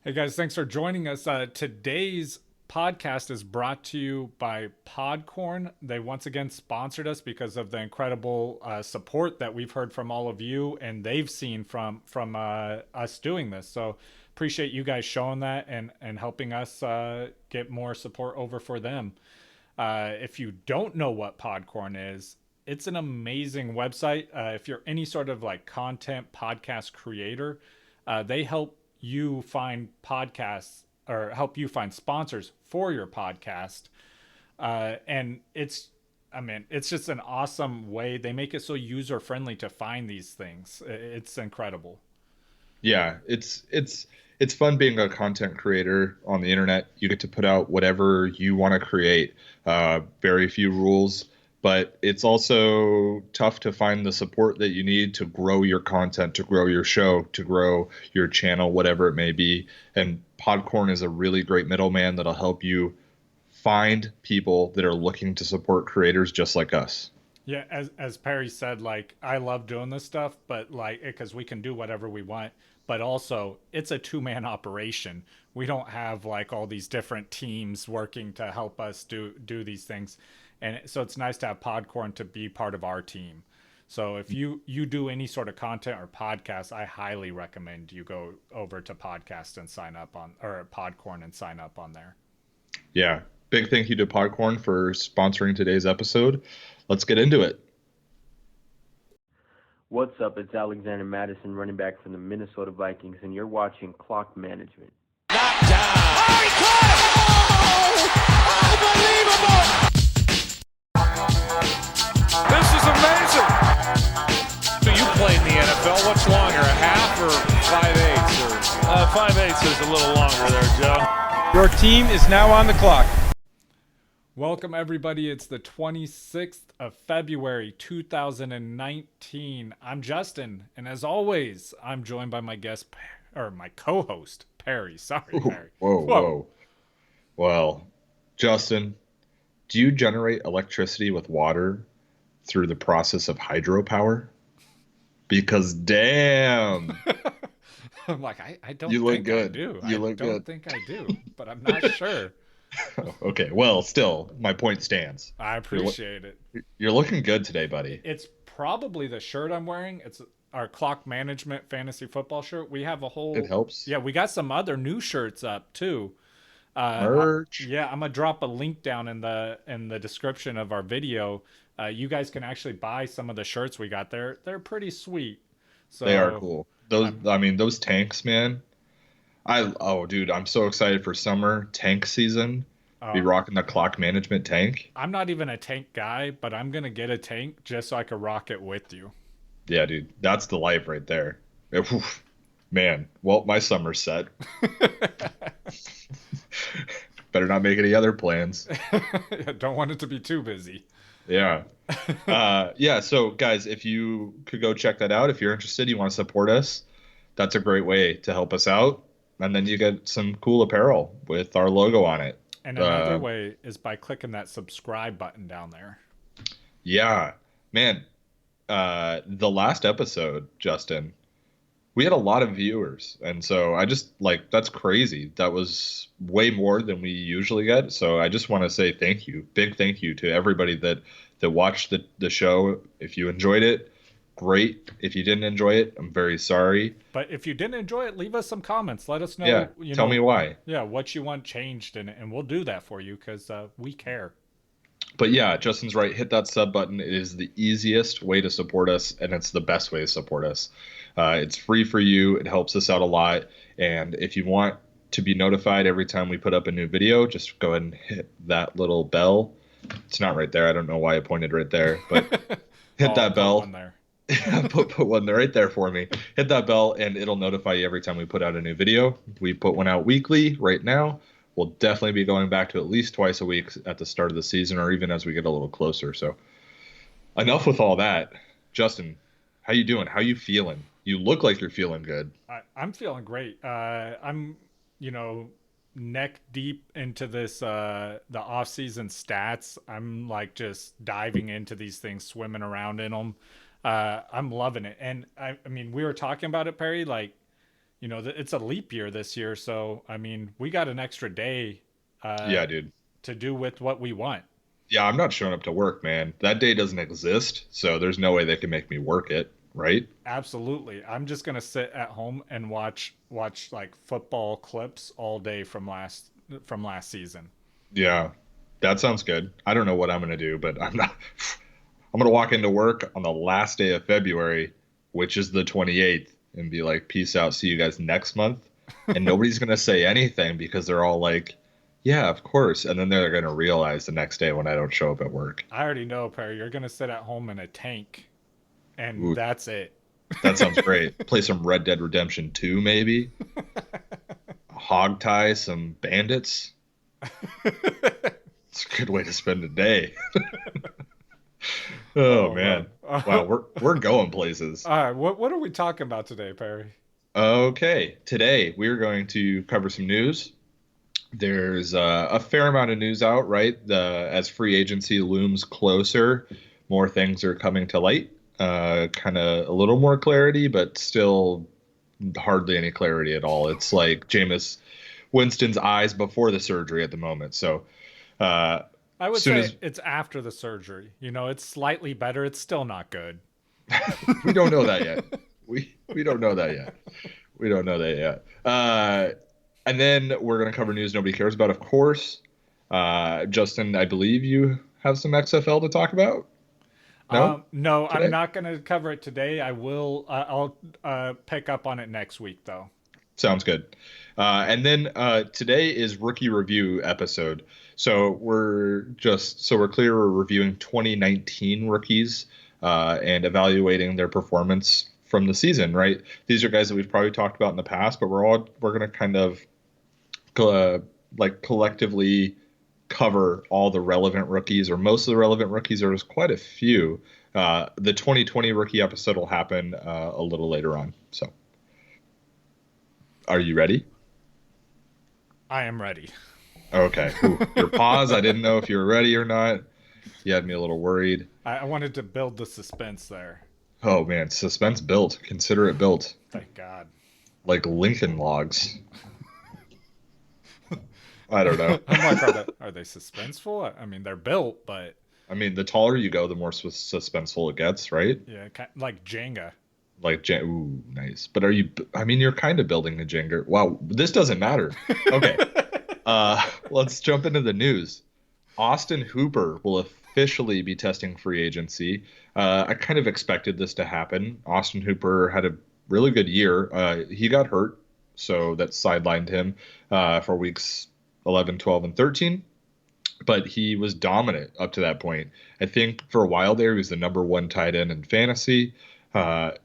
Hey guys, thanks for joining us. Today's podcast is brought to you by Podcorn. They once again sponsored us because of the incredible support that we've heard from all of you, and they've seen from us doing this. So appreciate you guys showing that and helping us get more support over for them. If you don't know what Podcorn is, it's an amazing website. If you're any sort of like content podcast creator, they help you find podcasts or help you find sponsors for your podcast. And it's just an awesome way. They make it so user friendly to find these things. It's incredible. Yeah, it's fun being a content creator on the internet. You get to put out whatever you want to create. Very few rules, but it's also tough to find the support that you need to grow your content, to grow your show, to grow your channel, whatever it may be. And Podcorn is a really great middleman that'll help you find people that are looking to support creators just like us. Yeah, as Perry said, like I love doing this stuff, but like because we can do whatever we want, but also it's a two-man operation. We don't have like all these different teams working to help us do these things. And so it's nice to have Podcorn to be part of our team. So if you do any sort of content or podcast, I highly recommend you go over to podcast and sign up on or Podcorn and sign up on there. Yeah. Big thank you to Podcorn for sponsoring today's episode. Let's get into it. What's up? It's Alexander Madison, running back from the Minnesota Vikings, and you're watching Clock Management. Knocked down. Oh, he caught it! Oh, unbelievable! This is amazing. So you played in the NFL. What's longer, a half or 5/8? Or 5/8 is a little longer there, Joe. Your team is now on the clock. Welcome, everybody. It's the 26th of February, 2019. I'm Justin, and as always, I'm joined by my guest, or my co-host, Perry. Sorry, Perry. Whoa. Well, Justin, do you generate electricity with water through the process of hydropower? Because damn, I'm like, I don't you look think I good. do. You I look don't good. think I do, but I'm not sure. Okay, well, still, my point stands. I appreciate it. You're looking good today, buddy. It's probably the shirt I'm wearing. It's our Clock Management Fantasy Football shirt. We have a It whole, helps. yeah, we got some other new shirts up too. Merch. Yeah, I'm gonna drop a link down in the description of our video. You guys can actually buy some of the shirts we got there. They're pretty sweet. They are So cool. Those tanks, man. Oh, dude, I'm so excited for summer tank season. Be uh, rocking the clock management tank. I'm not even a tank guy, but I'm gonna get a tank just so I can rock it with you. Yeah, dude, that's the life right there. Oof, man, well, my summer's set. Better not make any other plans. Don't want it to be too busy. Yeah. Yeah, so guys, if you could go check that out, if you're interested, you want to support us, that's a great way to help us out. And then you get some cool apparel with our logo on it. And another Uh, way is by clicking that subscribe button down there. yeah, man, the last episode, Justin, we had a lot of viewers. And so I just like, that's crazy. That was way more than we usually get. So I just want to say thank you. Big thank you to everybody that watched the show. If you enjoyed it, great. If you didn't enjoy it, I'm very sorry. But if you didn't enjoy it, leave us some comments. Let us know, Yeah, tell me why. yeah, what you want changed, and we'll do that for you because we care. But yeah, Justin's right. Hit that sub button. It is the easiest way to support us, and it's the best way to support us. It's free for you. It helps us out a lot. And if you want to be notified every time we put up a new video, just go ahead and hit that little bell. It's not right there. I don't know why I pointed right there, but hit I'll that put bell. one there. Put one right there for me. Hit that bell, and it'll notify you every time we put out a new video. We put one out weekly right now. We'll definitely be going back to at least twice a week at the start of the season, or even as we get a little closer. So enough with all that. Justin, how you doing? How you feeling? You look like you're feeling good. I'm feeling great. I'm, you know, neck deep into this the off season stats. I'm like just diving into these things, swimming around in them. I'm loving it, and I mean, we were talking about it, Perry. Like it's a leap year this year. So, I mean, we got an extra day Yeah, dude. to do with what we want. Yeah, I'm not showing up to work, man. That day doesn't exist, so there's no way they can make me work it, right? Absolutely. I'm just going to sit at home and watch like football clips all day from last season. Yeah, that sounds good. I don't know what I'm gonna do, but I'm not. I'm gonna walk into work on the last day of February, which is the 28th, and be like, "Peace out. See you guys next month." And nobody's gonna say anything because they're all like, "Yeah, of course." And then they're gonna realize the next day when I don't show up at work. I already know, Perry, you're going to sit at home in a tank and Ooh, that's it. that sounds great. Play some Red Dead Redemption 2, maybe. Hog tie some bandits. It's a good way to spend a day. Oh man. Wow, we're going places. All right, what are we talking about today, Perry? Okay, today we're going to cover some news. There's a fair amount of news out, right? As free agency looms closer, more things are coming to light. Kind of a little more clarity, but still hardly any clarity at all. It's like Jameis Winston's eyes before the surgery at the moment. So, I would soon say as it's after the surgery. It's slightly better. It's still not good. we don't know that yet. We don't know that yet. We don't know that yet. And then we're going to cover news nobody cares about, of course. Justin, I believe you have some XFL to talk about. No, No, today? I'm not going to cover it today. I will. I'll pick up on it next week, though. Sounds good. And then today is rookie review episode. So we're clear. We're reviewing 2019 rookies and evaluating their performance from the season. Right. These are guys that we've probably talked about in the past, but we're going to kind of collectively cover all the relevant rookies, or most of the relevant rookies. There's quite a few. The 2020 rookie episode will happen a little later on. So, are you ready? I am ready. Okay. Ooh, your pause. I didn't know if you were ready or not. You had me a little worried. I wanted to build the suspense there. Oh man, suspense built. Consider it built. Thank God. Like Lincoln logs. I don't know. I'm like, are they suspenseful? I mean, they're built, but I mean, the taller you go, the more suspenseful it gets, right? yeah, like Jenga. Ooh, nice. But I mean, you're kind of building a Jenga. Wow, this doesn't matter. Okay. Let's jump into the news. Austin Hooper will officially be testing free agency. I kind of expected this to happen. Austin Hooper had a really good year. He got hurt, so that sidelined him for weeks 11, 12, and 13. But he was dominant up to that point. I think for a while there, he was the number one tight end in fantasy. I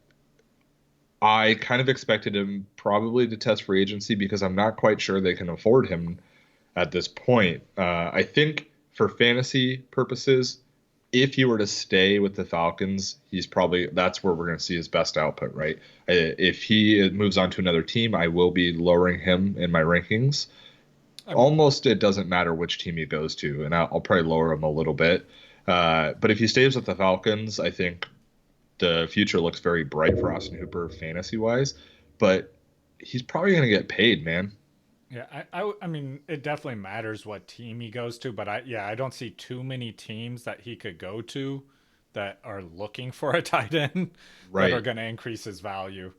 kind of expected him probably to test free agency because I'm not quite sure they can afford him at this point. I think for fantasy purposes, if he were to stay with the Falcons, that's where we're going to see his best output, right? If he moves on to another team, I will be lowering him in my rankings. Almost it doesn't matter which team he goes to, and I'll probably lower him a little bit. But if he stays with the Falcons, I think the future looks very bright for Austin Hooper fantasy-wise. But he's probably going to get paid, man. Yeah, I mean, it definitely matters what team he goes to, but I don't see too many teams that he could go to that are looking for a tight end Right. that are going to increase his value.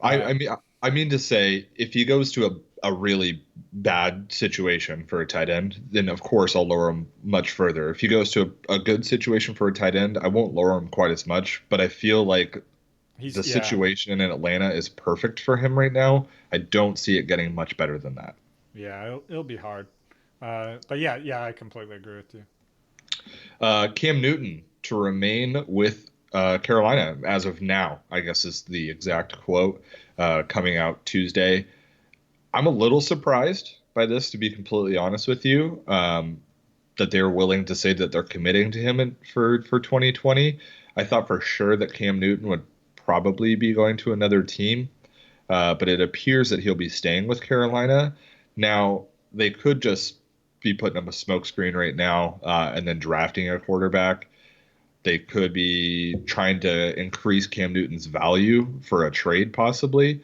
I mean to say, if he goes to a really bad situation for a tight end, then of course I'll lower him much further. If he goes to a good situation for a tight end, I won't lower him quite as much, but I feel like the situation in Atlanta is perfect for him right now. I don't see it getting much better than that. Yeah, it'll be hard. But yeah, I completely agree with you. Cam Newton to remain with Carolina as of now, I guess is the exact quote coming out Tuesday. I'm a little surprised by this, to be completely honest with you, that they're willing to say that they're committing to him for 2020. I thought for sure that Cam Newton would probably be going to another team, but it appears that he'll be staying with Carolina. Now, they could just be putting up a smokescreen right now and then drafting a quarterback. They could be trying to increase Cam Newton's value for a trade, possibly.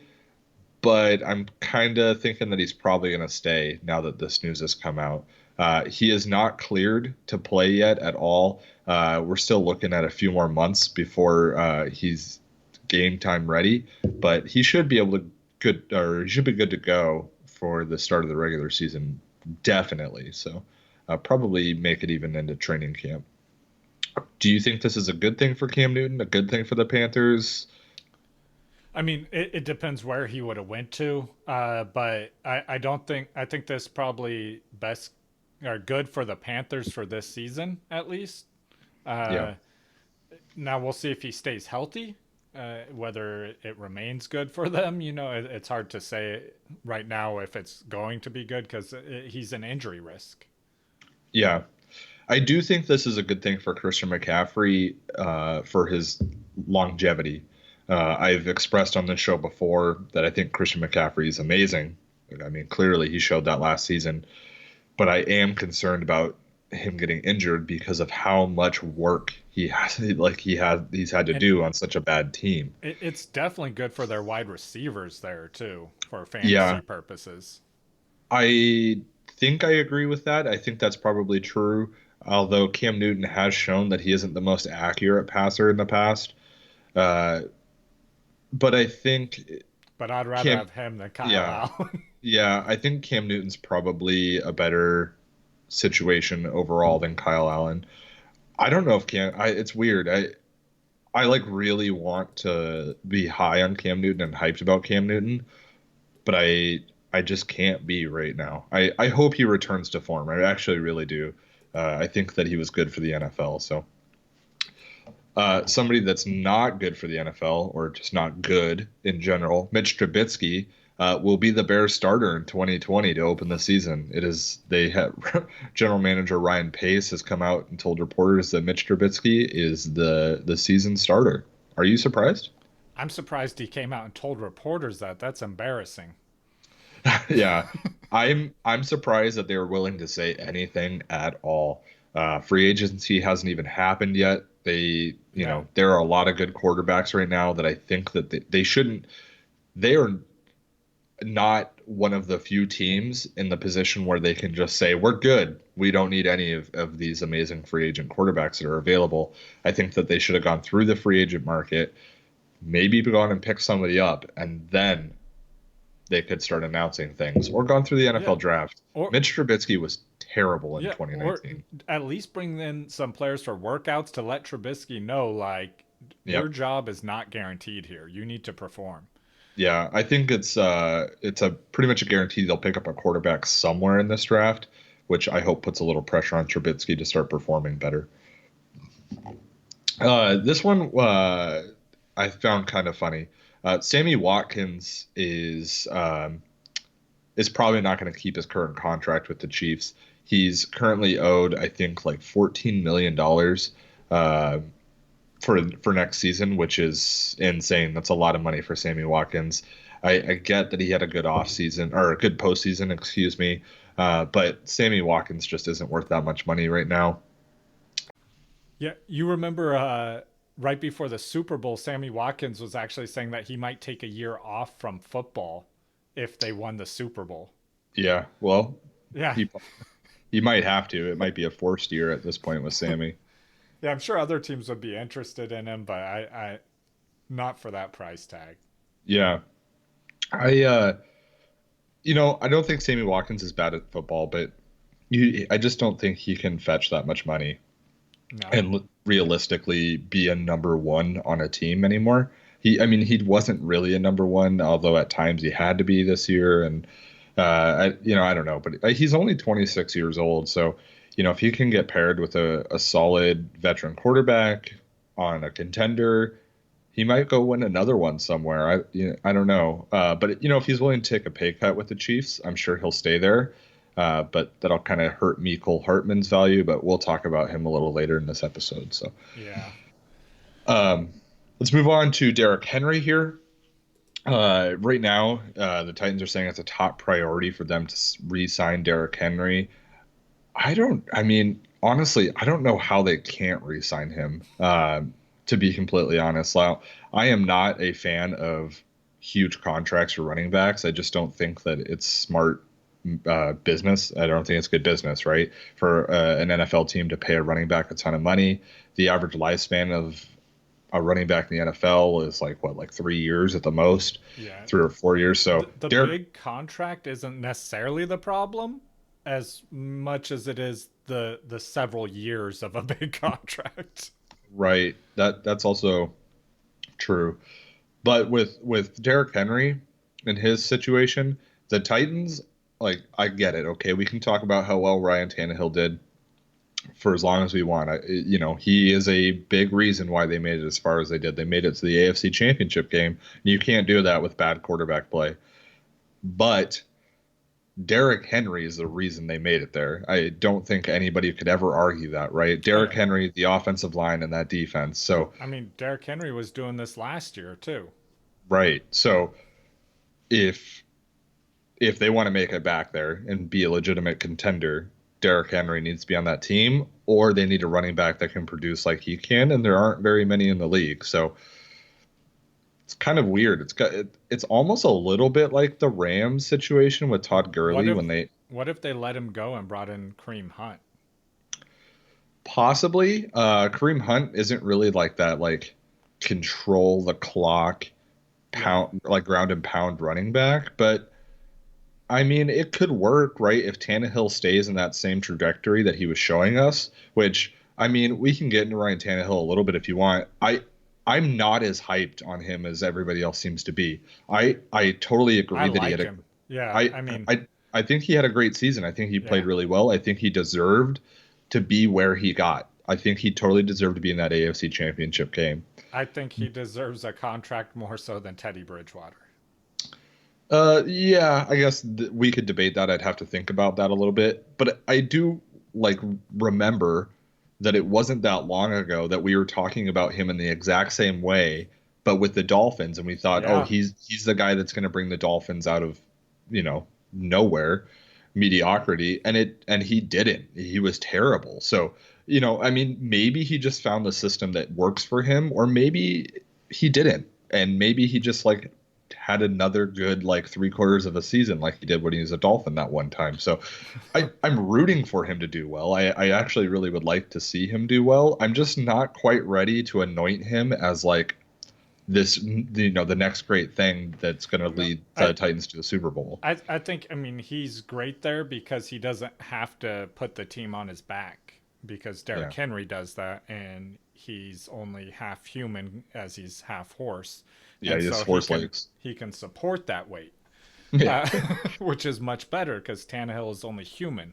but I'm kind of thinking that he's probably going to stay now that this news has come out. He is not cleared to play yet at all. We're still looking at a few more months before he's game time ready, but he should be able to he should be good to go for the start of the regular season, definitely. So probably make it even into training camp. Do you think this is a good thing for Cam Newton, a good thing for the Panthers? I mean, it depends where he would have went to, but I don't think I think this probably best or good for the Panthers for this season at least. Yeah. Now we'll see if he stays healthy, whether it remains good for them. It's hard to say right now if it's going to be good because he's an injury risk. Yeah. I do think this is a good thing for Christian McCaffrey for his longevity. I've expressed on this show before that I think Christian McCaffrey is amazing. I mean, clearly he showed that last season, but I am concerned about him getting injured because of how much work he's had to do on such a bad team. It's definitely good for their wide receivers there too, for fantasy Yeah. purposes. I think I agree with that. I think that's probably true. Although Cam Newton has shown that he isn't the most accurate passer in the past. Uh, but I think But I'd rather Cam, have him than Kyle yeah, Allen. yeah, I think Cam Newton's probably a better situation overall than Kyle Allen. I don't know if it's weird. I like really want to be high on Cam Newton and hyped about Cam Newton, but I just can't be right now. I hope he returns to form. I actually really do. I think that he was good for the NFL. So somebody that's not good for the NFL or just not good in general, Mitch Trubisky, will be the Bears starter in 2020 to open the season. They have general manager Ryan Pace has come out and told reporters that Mitch Trubisky is the season starter. Are you surprised? I'm surprised he came out and told reporters that. That's embarrassing. Yeah, I'm surprised that they were willing to say anything at all. Free agency hasn't even happened yet. There are a lot of good quarterbacks right now that I think that they shouldn't. They are not one of the few teams in the position where they can just say, we're good. We don't need any of these amazing free agent quarterbacks that are available. I think that they should have gone through the free agent market, maybe gone and picked somebody up, and then they could start announcing things, or gone through the NFL draft. Mitch Trubisky was terrible in 2019. Or at least bring in some players for workouts to let Trubisky know, like, your job is not guaranteed here. You need to perform. Yeah, I think it's a pretty much a guarantee they'll pick up a quarterback somewhere in this draft, which I hope puts a little pressure on Trubisky to start performing better. This one I found kind of funny. Sammy Watkins is probably not going to keep his current contract with the Chiefs. He's currently owed, I think, like $14 million for next season, which is insane. That's a lot of money for Sammy Watkins. I get that he had a good offseason or a good postseason, excuse me, but Sammy Watkins just isn't worth that much money right now. Yeah, you remember right before the Super Bowl, Sammy Watkins was actually saying that he might take a year off from football if they won the Super Bowl. Yeah, well, yeah, he might have to. It might be a forced year at this point with Sammy. Yeah, I'm sure other teams would be interested in him, but I not for that price tag. Yeah. I don't think Sammy Watkins is bad at football, but I just don't think he can fetch that much money and realistically be a number one on a team anymore. He wasn't really a number one, although at times he had to be this year. And, I don't know, but he's only 26 years old. So, if he can get paired with a solid veteran quarterback on a contender, he might go win another one somewhere. I don't know. But if he's willing to take a pay cut with the Chiefs, I'm sure he'll stay there. But that'll kind of hurt Mecole Hartman's value, but we'll talk about him a little later in this episode. So yeah. Let's move on to Derrick Henry here. Right now, the Titans are saying it's a top priority for them to re-sign Derrick Henry. Honestly, I don't know how they can't re-sign him, to be completely honest. Now, I am not a fan of huge contracts for running backs. I just don't think that it's smart business. I don't think it's good business, right? For an NFL team to pay a running back a ton of money. The average lifespan of a running back in the NFL is like 3 years at the most, Yeah. 3 or 4 years. So The big contract isn't necessarily the problem as much as it is the several years of a big contract. right, that's also true. But with Derrick Henry and his situation, the Titans, like, I get it. Okay, we can talk about how well Ryan Tannehill did for as long as we want. He is a big reason why they made it as far as they did. They made it to the AFC Championship game. You can't do that with bad quarterback play. But Derrick Henry is the reason they made it there. I don't think anybody could ever argue that, right? Derrick Henry, the offensive line, and that defense. So, I mean, Derrick Henry was doing this last year too. right. So if they want to make it back there and be a legitimate contender, Derrick Henry needs to be on that team, or they need a running back that can produce like he can, and there aren't very many in the league. So it's kind of weird. It's almost a little bit like the Rams situation with Todd Gurley What if they let him go and brought in Kareem Hunt? possibly Kareem Hunt isn't really like that, like control the clock pound, like ground and pound running back, but I mean, it could work, right? If Tannehill stays in that same trajectory that he was showing us, which, I mean, we can get into Ryan Tannehill a little bit if you want. I'm not as hyped on him as everybody else seems to be. I totally agree I that he like had him. Yeah, I mean, I think he had a great season. I think he played really well. I think he deserved to be where he got. I think he totally deserved to be in that AFC Championship game. I think he deserves a contract more so than Teddy Bridgewater. Yeah, I guess we could debate that. I'd have to think about that a little bit. But I do remember that it wasn't that long ago that we were talking about him in the exact same way, but with the Dolphins, and we thought, oh, he's the guy that's going to bring the Dolphins out of, nowhere, mediocrity, and he didn't. He was terrible. So, I mean, maybe he just found the system that works for him, or maybe he didn't, and maybe he just had another good 3/4 of a season like he did when he was a Dolphin that one time. So I'm rooting for him to do well. I actually really would like to see him do well. I'm just not quite ready to anoint him as this, the next great thing that's going to lead the Titans to the Super Bowl. I think, I mean, he's great there because he doesn't have to put the team on his back, because Derrick Henry does that, and he's only half human as he's half horse. Yeah, he has horse legs. He can support that weight, which is much better because Tannehill is only human,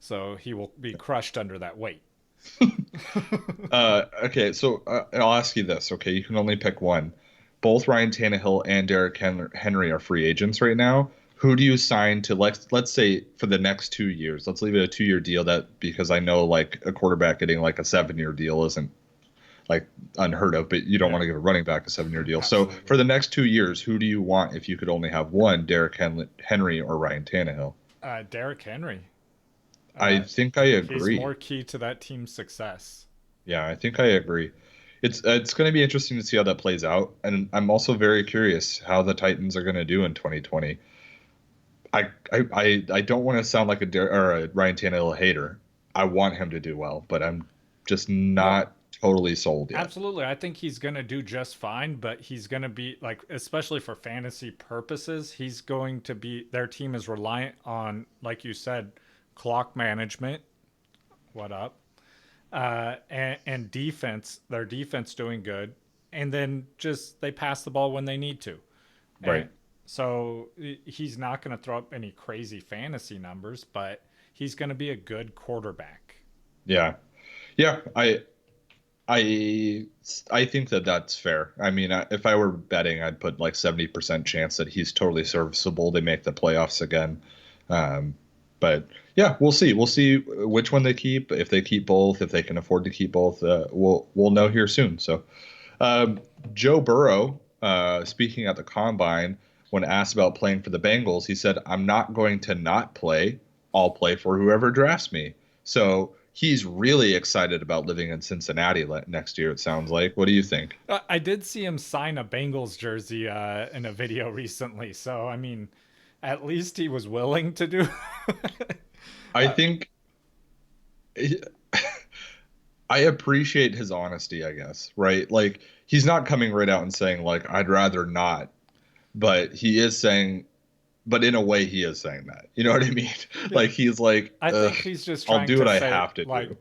so he will be crushed under that weight. Okay, so I'll ask you this. Okay, you can only pick one. Both Ryan Tannehill and Derrick Henry are free agents right now. Who do you sign to, let's say, for the next 2 years? Let's leave it a 2-year deal, because I know a quarterback getting a 7-year deal isn't unheard of, but you don't want to give a running back a 7-year deal. Absolutely. So for the next 2 years, who do you want if you could only have one, Derrick Henry or Ryan Tannehill? Derrick Henry. I think I agree. He's more key to that team's success. Yeah, I think I agree. It's going to be interesting to see how that plays out, and I'm also very curious how the Titans are going to do in 2020. I don't want to sound like a Ryan Tannehill hater. I want him to do well, but I'm just not totally sold yet. Absolutely. I think he's going to do just fine, but he's going to be especially for fantasy purposes, he's going to be, their team is reliant on, like you said, clock management. What up? And defense, their defense doing good. And then just they pass the ball when they need to. Right. So he's not going to throw up any crazy fantasy numbers, but he's going to be a good quarterback. Yeah. Yeah. I think that's fair. I mean, if I were betting, I'd put 70% chance that he's totally serviceable. They make the playoffs again. But yeah, we'll see. We'll see which one they keep. If they keep both, if they can afford to keep both, we'll know here soon. So, Joe Burrow, speaking at the Combine, when asked about playing for the Bengals, he said, "I'm not going to not play. I'll play for whoever drafts me." So he's really excited about living in Cincinnati next year, it sounds like. What do you think? I did see him sign a Bengals jersey in a video recently, so I mean, at least he was willing to do. I think I appreciate his honesty, I guess, right? Like he's not coming right out and saying like I'd rather not, but he is saying, but in a way he is saying that. You know what I mean? Like he's like, I think he's just I'll trying do to what I say, have to like, do.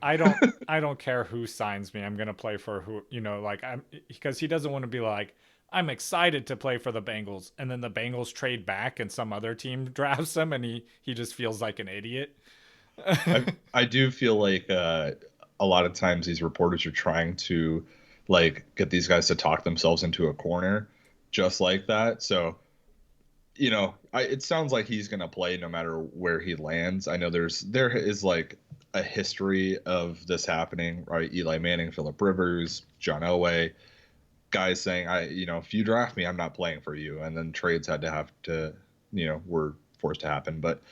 I don't care who signs me. I'm gonna play for who, like I'm because he doesn't want to be like, I'm excited to play for the Bengals, and then the Bengals trade back and some other team drafts him, and he just feels like an idiot. I do feel like a lot of times these reporters are trying to like get these guys to talk themselves into a corner just like that. So, it sounds like he's going to play no matter where he lands. I know there is like a history of this happening, right? Eli Manning, Phillip Rivers, John Elway, guys saying, if you draft me, I'm not playing for you. And then trades were forced to happen. But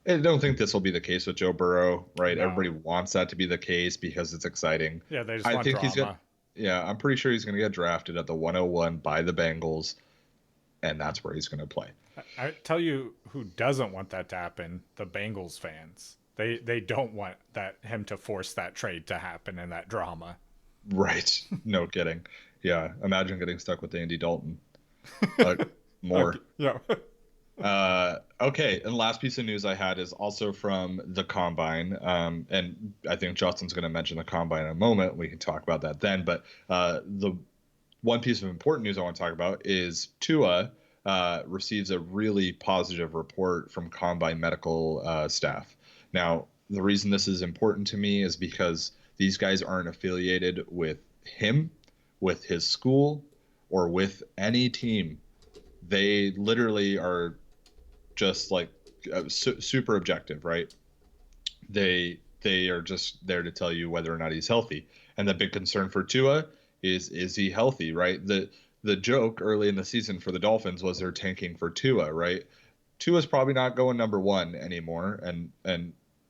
I don't think this will be the case with Joe Burrow, right? No. Everybody wants that to be the case because it's exciting. Yeah, they just I want think drama. I'm pretty sure he's going to get drafted at the 101 by the Bengals, and that's where he's going to play. I tell you who doesn't want that to happen, the Bengals fans. They don't want him to force that trade to happen and that drama. Right. No kidding. Yeah. Imagine getting stuck with Andy Dalton. More. Okay. Yeah. Okay. And last piece of news I had is also from the Combine. And I think Justin's going to mention the Combine in a moment. We can talk about that then. But the one piece of important news I want to talk about is Tua receives a really positive report from Combine medical staff. Now, the reason this is important to me is because these guys aren't affiliated with him, with his school, or with any team. They literally are just like super objective, right? They are just there to tell you whether or not he's healthy. And the big concern for Tua is he healthy, right? The joke early in the season for the Dolphins was they're tanking for Tua, right? Tua's probably not going number one anymore, and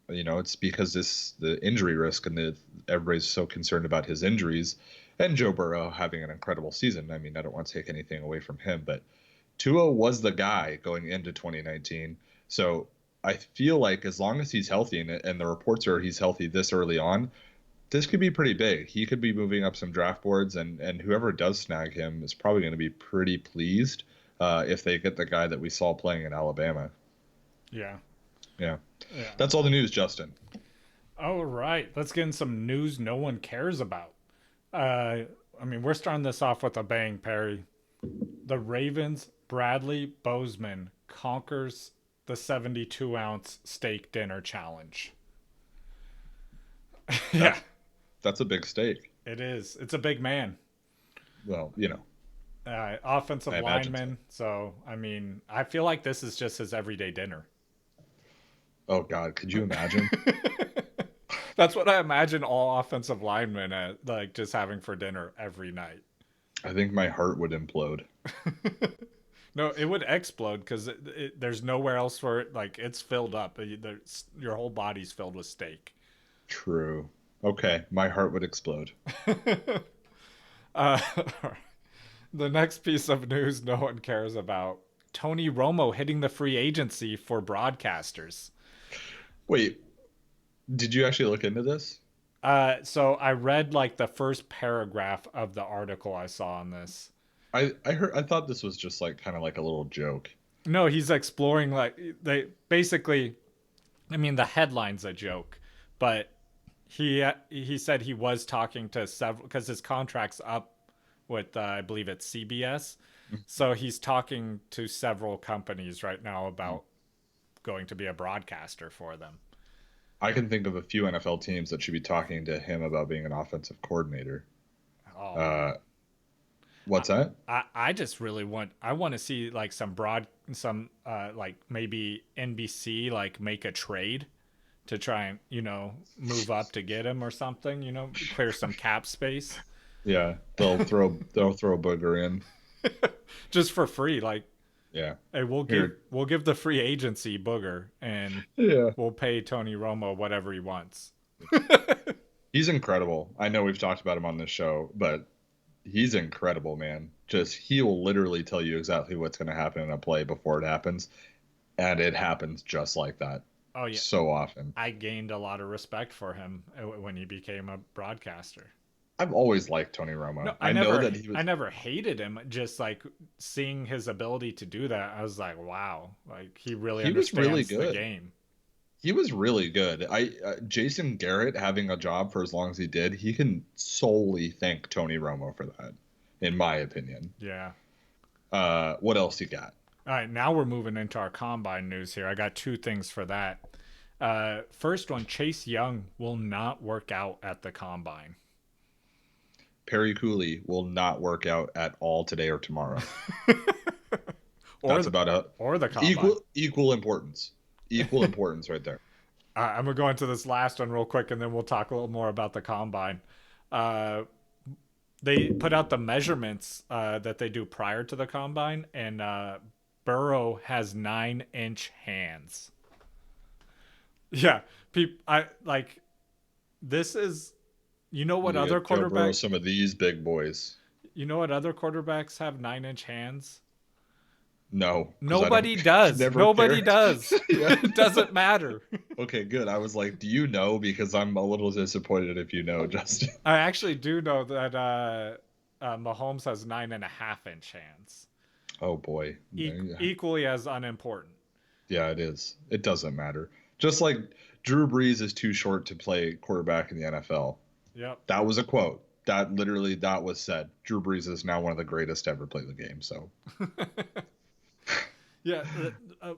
it's because the injury risk and everybody's so concerned about his injuries, and Joe Burrow having an incredible season. I mean, I don't want to take anything away from him, but Tua was the guy going into 2019. So I feel like as long as he's healthy, and the reports are he's healthy this early on, this could be pretty big. He could be moving up some draft boards, and whoever does snag him is probably going to be pretty pleased if they get the guy that we saw playing in Alabama. Yeah. That's all the news, Justin. All right. Let's get in some news no one cares about. I mean, we're starting this off with a bang, Perry. The Ravens, Bradley Bozeman conquers the 72-ounce steak dinner challenge. Yeah. That's a big steak. It is. It's a big man. Well, Offensive lineman. So, I mean, I feel like this is just his everyday dinner. Oh, God. Could you imagine? That's what I imagine all offensive linemen like just having for dinner every night. I think my heart would implode. No, it would explode because there's nowhere else for it. Like, it's filled up. Your whole body's filled with steak. True. Okay, my heart would explode. The next piece of news no one cares about. Tony Romo hitting the free agency for broadcasters. Wait, did you actually look into this? So I read like the first paragraph of the article I saw on this. I thought this was just like kind of like a little joke. No, he's exploring like they basically. I mean, the headline's a joke, but he said he was talking to several because his contract's up with I believe it's CBS, so he's talking to several companies right now about going to be a broadcaster for them. I can think of a few NFL teams that should be talking to him about being an offensive coordinator. Oh. What's that? I just really want to see like some like maybe NBC like make a trade to try and move up to get him or something, clear some cap space. Yeah, they'll throw Booger in just for free, like. Yeah. Hey, we'll give the free agency Booger, and yeah, we'll pay Tony Romo whatever he wants. He's incredible. I know we've talked about him on this show, but he's incredible, man. Just he will literally tell you exactly what's going to happen in a play before it happens, and it happens just like that. Oh yeah, So often. I gained a lot of respect for him when he became a broadcaster. I've always liked Tony No, Romo. I I know never that he I was never hated him. Just like seeing his ability to do that, I was like, wow, like he really he was really understands the good. game. He was really good. Jason Garrett having a job for as long as he did, he can solely thank Tony Romo for that, in my opinion. Yeah. What else you got? All right, now we're moving into our combine news here. I got two things for that. First one, Chase Young will not work out at the combine. Perry Cooley will not work out at all today or tomorrow. Or That's about a or the combine. equal importance. Equal importance right there. I'm gonna go into this last one real quick, and then we'll talk a little more about the combine. They put out the measurements that they do prior to the combine, and Burrow has 9-inch hands. Yeah, I like. This is, you know what other Joe Burrow, quarterbacks? some of these big boys. You know what other quarterbacks have 9-inch hands? No, 'cause Nobody does. never Nobody cared. does. Yeah. It doesn't matter. Okay, good. I was like, do you know? Because I'm a little disappointed if you know, Justin. I actually do know that Mahomes has 9.5-inch hands. Oh boy. Equally as unimportant. Yeah, it is. It doesn't matter. Just like Drew Brees is too short to play quarterback in the NFL. Yep. That was a quote. That was said. Drew Brees is now one of the greatest to ever play the game. So Yeah,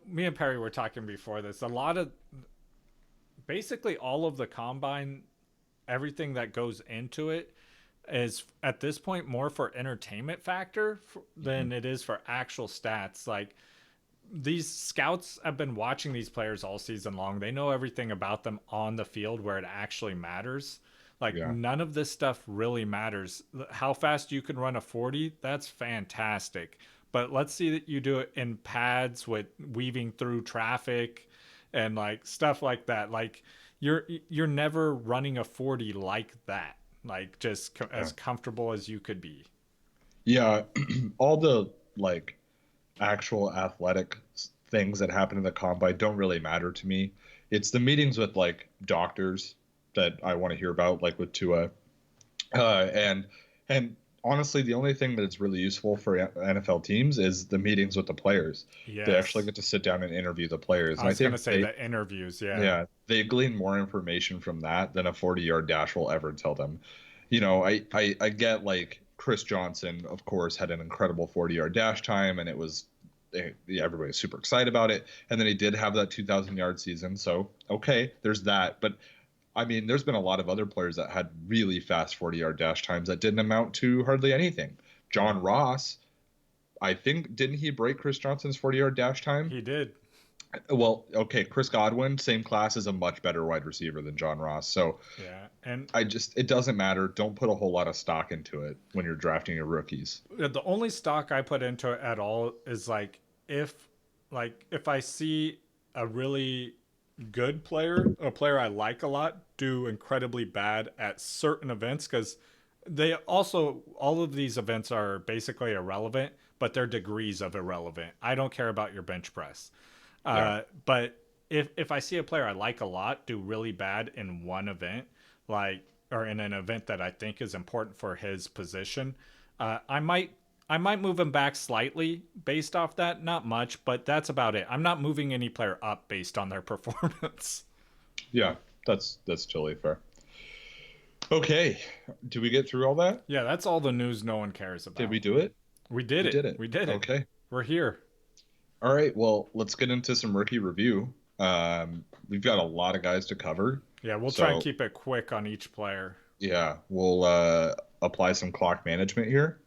me and Perry were talking before this. Basically all of the combine, everything that goes into it is at this point more for entertainment factor than it is for actual stats. Like, these scouts have been watching these players all season long. They know everything about them on the field where it actually matters. Like, none of this stuff really matters. How fast you can run a 40, that's fantastic. But let's see that you do it in pads with weaving through traffic and like stuff like that. Like, you're never running a 40 like that. Like, just as comfortable as you could be. yeah, all the like actual athletic things that happen in the combine don't really matter to me. It's the meetings with like doctors that I want to hear about, like with Tua, and honestly, the only thing that's really useful for NFL teams is the meetings with the players. Yes. They actually get to sit down and interview the players. I was going to say the interviews, Yeah, they glean more information from that than a 40-yard dash will ever tell them. You know, I get like Chris Johnson, of course, had an incredible 40-yard dash time, and it was everybody was super excited about it. And then he did have that 2,000-yard season, so okay, there's that. But I mean, there's been a lot of other players that had really fast 40-yard dash times that didn't amount to hardly anything. John Ross, I think, didn't he break Chris Johnson's 40-yard dash time? He did. Well, okay, Chris Godwin, same class, is a much better wide receiver than John Ross. So yeah, and it doesn't matter. Don't put a whole lot of stock into it when you're drafting your rookies. The only stock I put into it at all is like if I see a really good player, a player I like a lot, do incredibly bad at certain events, because they also, all of these events are basically irrelevant, but they're degrees of irrelevant. I don't care about your bench press. But if I see a player I like a lot do really bad in one event, like, or in an event that I think is important for his position, I might move him back slightly based off that. Not much, but that's about it. I'm not moving any player up based on their performance. Yeah, that's totally fair. Okay, did we get through all that? Yeah, that's all the news no one cares about. Did we do it? We did it. We did it. Okay. We're here. All right, well, let's get into some rookie review. We've got a lot of guys to cover. Yeah, we'll try and keep it quick on each player. Yeah, we'll apply some clock management here.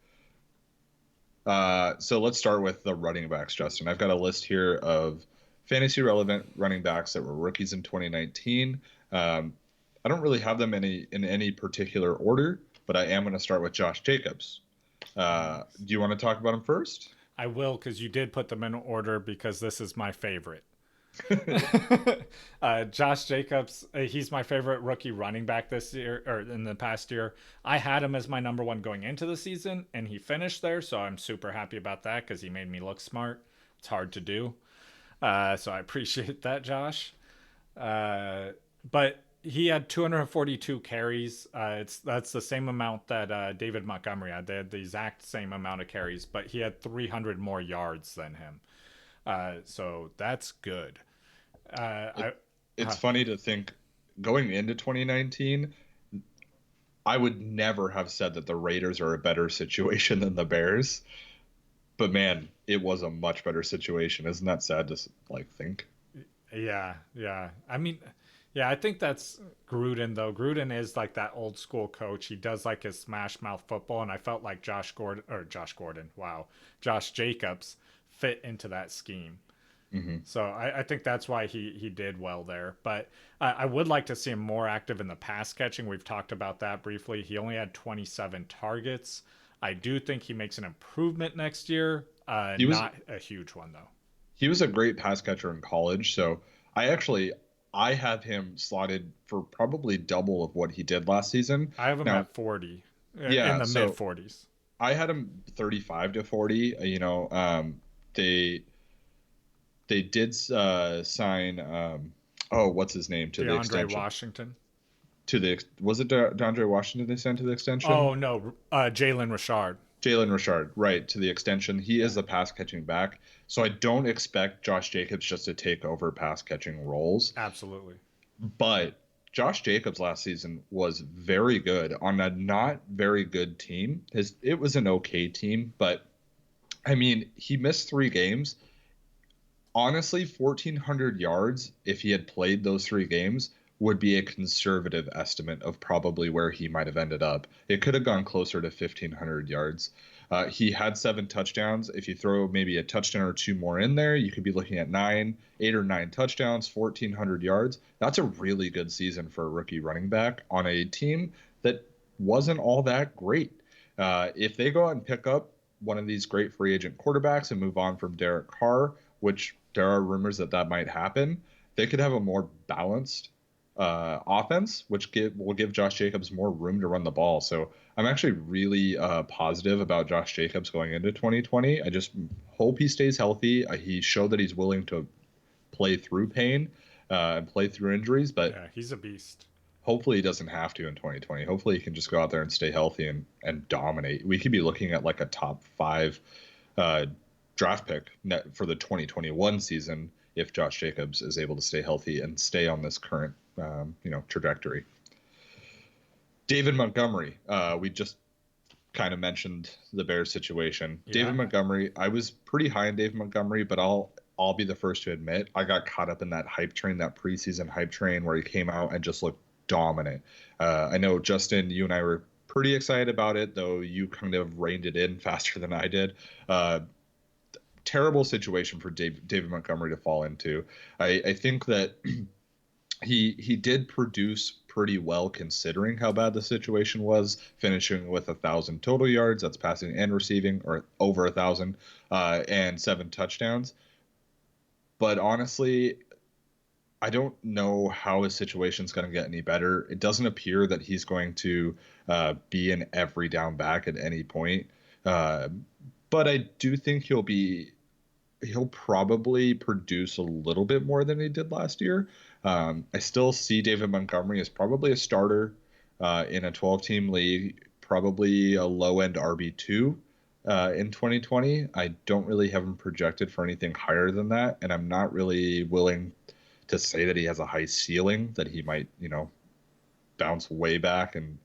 So let's start with the running backs, Justin. I've got a list here of fantasy relevant running backs that were rookies in 2019. I don't really have them in any particular order, but I am going to start with Josh Jacobs. Do you want to talk about him first? I will, because you did put them in order, because this is my favorite. Josh Jacobs, he's my favorite rookie running back this year, or in the past year. I had him as my number one going into the season, and he finished there, so I'm super happy about that because he made me look smart. It's hard to do. So I appreciate that, Josh. But he had 242 carries. That's the same amount that David Montgomery had. They had the exact same amount of carries, but he had 300 more yards than him. So that's good. It's funny to think going into 2019, I would never have said that the Raiders are a better situation than the Bears. But man, it was a much better situation. Isn't that sad to think? Yeah, yeah. I mean, yeah, I think that's Gruden though. Gruden is like that old school coach. He does like his smash mouth football, and I felt like Josh Gordon. Wow, Josh Jacobs fit into that scheme. Mm-hmm. So I think that's why he did well there. But I would like to see him more active in the pass catching. We've talked about that briefly. He only had 27 targets. I do think he makes an improvement next year. Not a huge one though. He was a great pass catcher in college, so I have him slotted for probably double of what he did last season. I have him Now, at 40, yeah, in the so mid 40s. I had him 35 to 40. They did sign what's his name to the DeAndre extension. Washington. Was it DeAndre Washington they sent to the extension? Oh no, Jalen Richard. Jalen Richard, right, to the extension. He is the pass catching back. So I don't expect Josh Jacobs just to take over pass catching roles. Absolutely. But Josh Jacobs last season was very good on a not very good team. It was an okay team, but I mean, he missed 3 games. Honestly, 1,400 yards, if he had played those 3 games, would be a conservative estimate of probably where he might have ended up. It could have gone closer to 1,500 yards. He had 7 touchdowns. If you throw maybe a touchdown or 2 more in there, you could be looking at 8 or 9 touchdowns, 1,400 yards. That's a really good season for a rookie running back on a team that wasn't all that great. If they go out and pick up one of these great free agent quarterbacks and move on from Derek Carr, which there are rumors that might happen, they could have a more balanced offense, which will give Josh Jacobs more room to run the ball. So I'm actually really positive about Josh Jacobs going into 2020. I just hope he stays healthy. He showed that he's willing to play through pain and play through injuries, but yeah, he's a beast. Hopefully he doesn't have to in 2020. Hopefully he can just go out there and stay healthy and dominate. We could be looking at like a top 5 draft pick for the 2021 season if Josh Jacobs is able to stay healthy and stay on this current trajectory. David Montgomery, we just kind of mentioned the Bears situation. Yeah. David Montgomery, I was pretty high on David Montgomery, but I'll be the first to admit I got caught up in that hype train, that preseason hype train where he came out and just looked dominant. I know, Justin, you and I were pretty excited about it, though you kind of reined it in faster than I did. Terrible situation for David Montgomery to fall into. I think that he did produce pretty well considering how bad the situation was, finishing with 1,000 total yards, that's passing and receiving, or over 1,000, and 7 touchdowns. But honestly, I don't know how his situation's going to get any better. It doesn't appear that he's going to be an every down back at any point. But I do think he'll probably produce a little bit more than he did last year. I still see David Montgomery as probably a starter in a 12-team league, probably a low-end RB2 in 2020. I don't really have him projected for anything higher than that, and I'm not really willing to say that he has a high ceiling, that he might, bounce way back and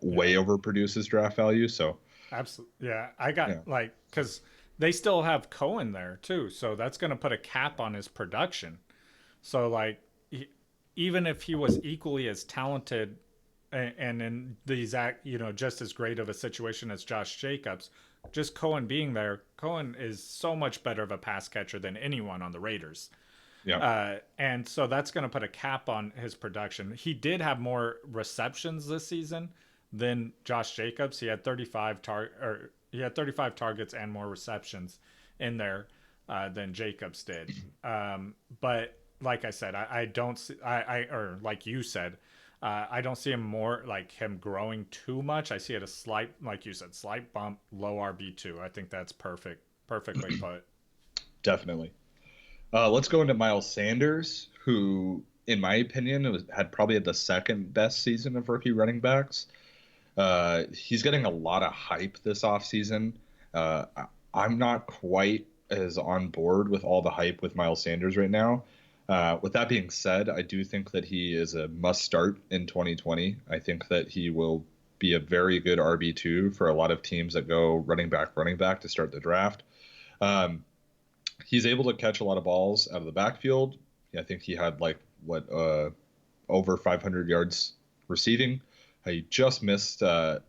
way overproduce his draft value. So absolutely, yeah, I got because they still have Cohen there too, so that's going to put a cap on his production. So even if he was equally as talented and in the exact, just as great of a situation as Josh Jacobs, just Cohen being there, Cohen is so much better of a pass catcher than anyone on the Raiders. Yeah. And so that's going to put a cap on his production. He did have more receptions this season than Josh Jacobs. He had 35 targets and more receptions in there. than Jacobs did. But like I said, I don't see, or like you said, I don't see him more like him growing too much. I see it a slight, like you said, slight bump, low RB2. I think that's perfectly put. Definitely. Let's go into Miles Sanders, who, in my opinion, had probably the second best season of rookie running backs. He's getting a lot of hype this offseason. I'm not quite as on board with all the hype with Miles Sanders right now. With that being said, I do think that he is a must start in 2020. I think that he will be a very good RB2 for a lot of teams that go running back to start the draft. He's able to catch a lot of balls out of the backfield. I think he had over 500 yards receiving. He just missed the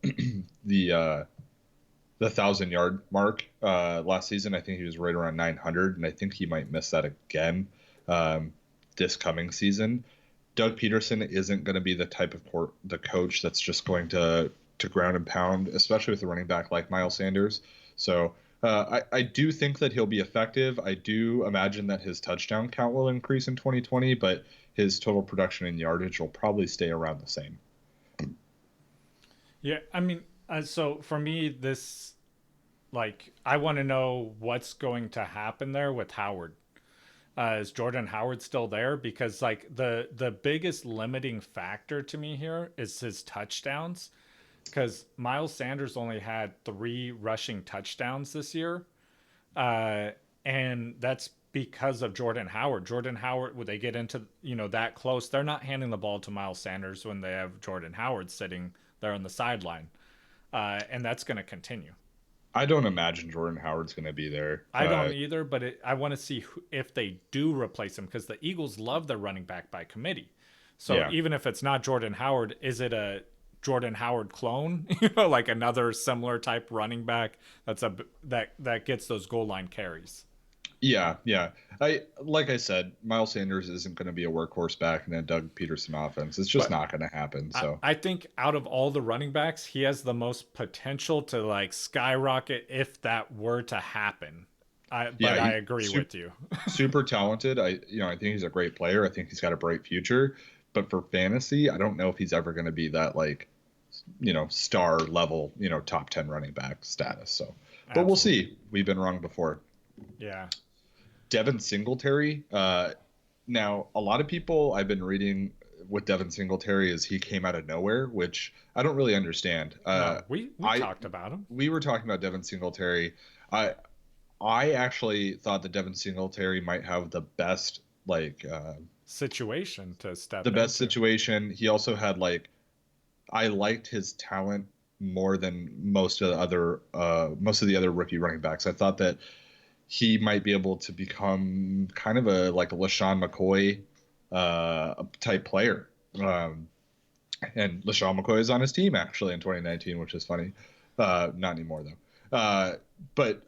1,000-yard mark last season. I think he was right around 900, and I think he might miss that again this coming season. Doug Peterson isn't going to be the type of the coach that's just going to ground and pound, especially with a running back like Miles Sanders. So I do think that he'll be effective. I do imagine that his touchdown count will increase in 2020, but his total production and yardage will probably stay around the same. Yeah, I mean, so for me, this, like, I want to know what's going to happen there with Howard. Is Jordan Howard still there? Because like the biggest limiting factor to me here is his touchdowns. Because Miles Sanders only had 3 rushing touchdowns this year, and that's because of Jordan Howard. Jordan Howard, when they get into that close, they're not handing the ball to Miles Sanders when they have Jordan Howard sitting there on the sideline, and that's going to continue. I don't imagine Jordan Howard's going to be there. I don't either, but I want to see if they do replace him, because the Eagles love their running back by committee. So yeah. Even if it's not Jordan Howard, is it a Jordan Howard clone? Like another similar type running back that gets those goal line carries. Yeah. Like I said, Miles Sanders isn't going to be a workhorse back in a Doug Peterson offense. It's just not going to happen. So I think out of all the running backs, he has the most potential to like skyrocket if that were to happen. I agree with you. Super talented. I think he's a great player. I think he's got a bright future. But for fantasy, I don't know if he's ever going to be that star level, top 10 running back status. So, but We'll see. We've been wrong before. Yeah. Devin Singletary. Now, a lot of people I've been reading with Devin Singletary is he came out of nowhere, which I don't really understand. No, we talked about him. We were talking about Devin Singletary. I actually thought that Devin Singletary might have the best situation to step the best situation. He also had I liked his talent more than most of the other rookie running backs. I thought that he might be able to become kind of a LaShawn McCoy type player. And LaShawn McCoy is on his team actually in 2019, which is funny. Not anymore though. But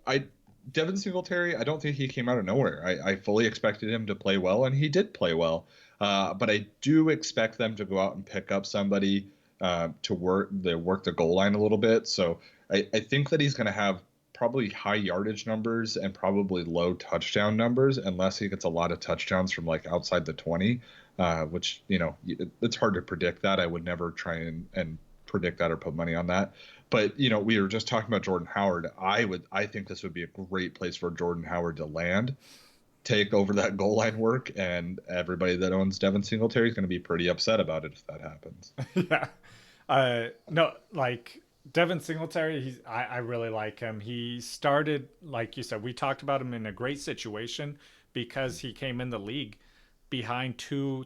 Devin Singletary, I don't think he came out of nowhere. I fully expected him to play well, and he did play well. But I do expect them to go out and pick up somebody to work the goal line a little bit. So I think that he's going to have probably high yardage numbers and probably low touchdown numbers, unless he gets a lot of touchdowns from outside the 20, which, it's hard to predict that. I would never try and predict that or put money on that. But, we were just talking about Jordan Howard. I think this would be a great place for Jordan Howard to land, take over that goal line work, and everybody that owns Devin Singletary is going to be pretty upset about it if that happens. Yeah. No, Devin Singletary, I really like him. He started, like you said, we talked about him in a great situation because he came in the league behind two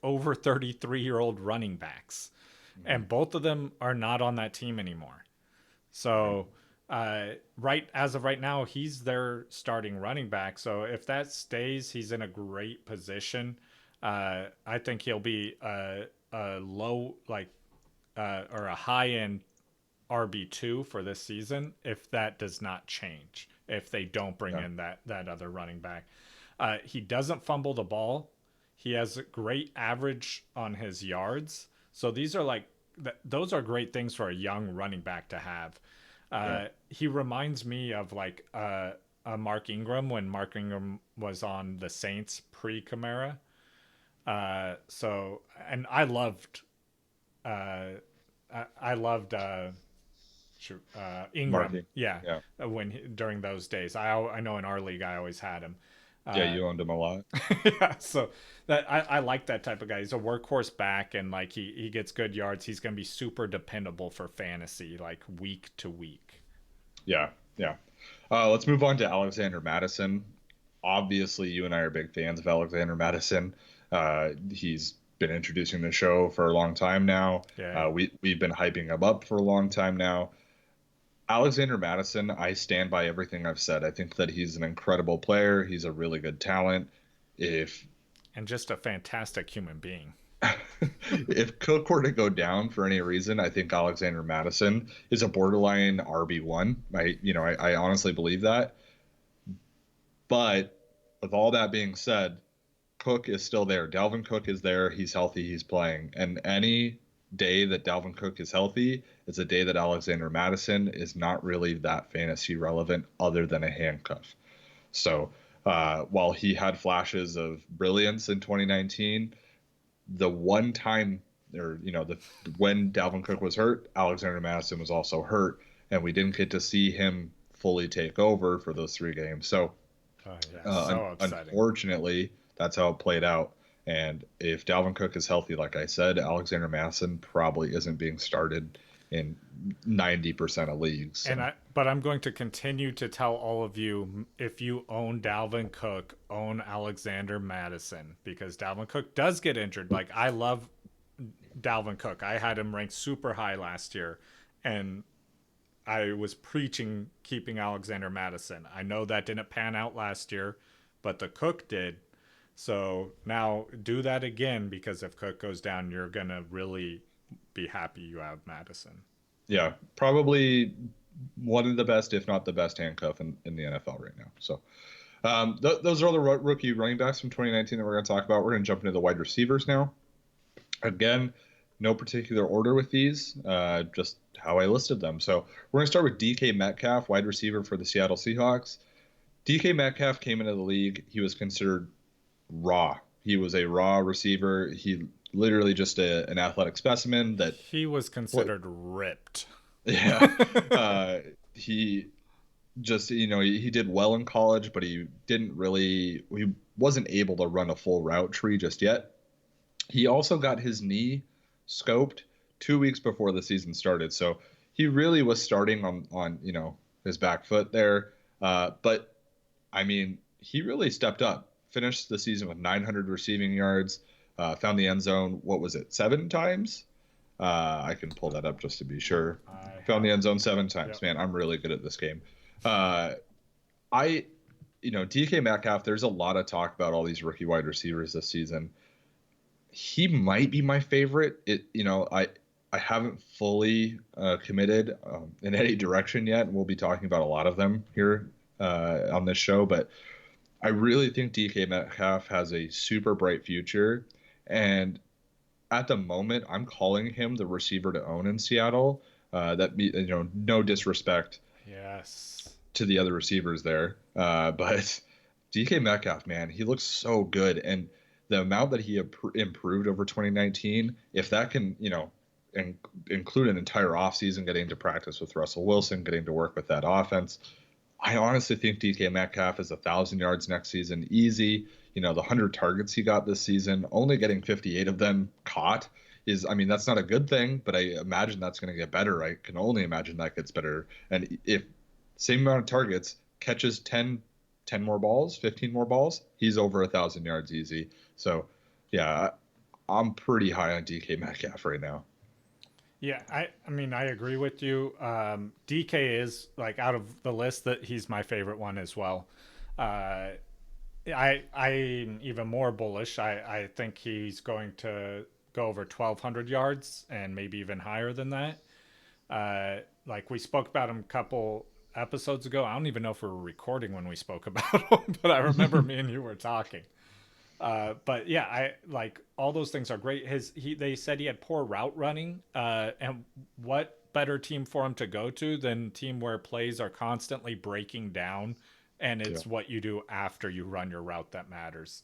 over 33-year-old running backs. Mm-hmm. And both of them are not on that team anymore. So as of right now, he's their starting running back. So if that stays, he's in a great position. I think he'll be a low or a high-end RB2 for this season if that does not change, if they don't bring in that other running back. He doesn't fumble the ball. He has a great average on his yards. So these are those are great things for a young running back to have. He reminds me of Mark Ingram when Mark Ingram was on the Saints pre-Kamara. So, and I loved, I loved Ingram. Marking. Yeah, Yeah. during those days, I know in our league I always had him. Yeah, you owned him a lot. Yeah, so that I like that type of guy. He's a workhorse back, and like he gets good yards. He's gonna be super dependable for fantasy, like week to week. Yeah, yeah. Let's move on to Alexander Madison. Obviously, you and I are big fans of Alexander Madison. He's been introducing the show for a long time now. Yeah. We've been hyping him up for a long time now. Alexander Madison, I stand by everything I've said. I think that he's an incredible player. He's a really good talent. And just a fantastic human being. If Cook were to go down for any reason, I think Alexander Madison is a borderline RB1. I honestly believe that. But with all that being said, Cook is still there. Dalvin Cook is there. He's healthy. He's playing. And any day that Dalvin Cook is healthy is a day that Alexander Madison is not really that fantasy relevant other than a handcuff. So while he had flashes of brilliance in 2019, the one time when Dalvin Cook was hurt, Alexander Madison was also hurt, and we didn't get to see him fully take over for those 3 games. So, so unfortunately, that's how it played out. And if Dalvin Cook is healthy, like I said, Alexander Madison probably isn't being started in 90% of leagues. So. But I'm going to continue to tell all of you, if you own Dalvin Cook, own Alexander Madison, because Dalvin Cook does get injured. Like, I love Dalvin Cook. I had him ranked super high last year, and I was preaching keeping Alexander Madison. I know that didn't pan out last year, but the Cook did. So now do that again, because if Cook goes down, you're going to really be happy you have Madison. Yeah, probably one of the best, if not the best handcuff in the NFL right now. So those are all the rookie running backs from 2019 that we're going to talk about. We're going to jump into the wide receivers now. Again, no particular order with these, just how I listed them. So we're going to start with DK Metcalf, wide receiver for the Seattle Seahawks. DK Metcalf came into the league. He was considered raw. He was a raw receiver. He literally just an athletic specimen that he was considered ripped. Yeah. He just, he did well in college, but he wasn't able to run a full route tree just yet. He also got his knee scoped 2 weeks before the season started. So he really was starting on his back foot there. But I mean, he really stepped up. Finished the season with 900 receiving yards, found the end zone, 7 times? I can pull that up just to be sure. Found the end zone 7 times. Yep. Man, I'm really good at this game. DK Metcalf, there's a lot of talk about all these rookie wide receivers this season. He might be my favorite. I haven't fully committed in any direction yet, and we'll be talking about a lot of them here on this show, but I really think DK Metcalf has a super bright future, and at the moment, I'm calling him the receiver to own in Seattle. No disrespect, to the other receivers there, but DK Metcalf, man, he looks so good, and the amount that he improved over 2019, if that can, include an entire offseason, getting to practice with Russell Wilson, getting to work with that offense. I honestly think DK Metcalf is 1,000 yards next season, easy. The 100 targets he got this season, only getting 58 of them caught that's not a good thing, but I imagine that's going to get better. I can only imagine that gets better. And if same amount of targets, catches 10 more balls, 15 more balls, he's over 1,000 yards easy. So, yeah, I'm pretty high on DK Metcalf right now. Yeah, I agree with you. DK is, like, out of the list, that he's my favorite one as well. I'm even more bullish. I think he's going to go over 1,200 yards and maybe even higher than that. Like we spoke about him a couple episodes ago. I don't even know if we were recording when we spoke about him, but I remember me and you were talking. But yeah, I like all those things are great. They said he had poor route running, and what better team for him to go to than team where plays are constantly breaking down and it's what you do after you run your route that matters.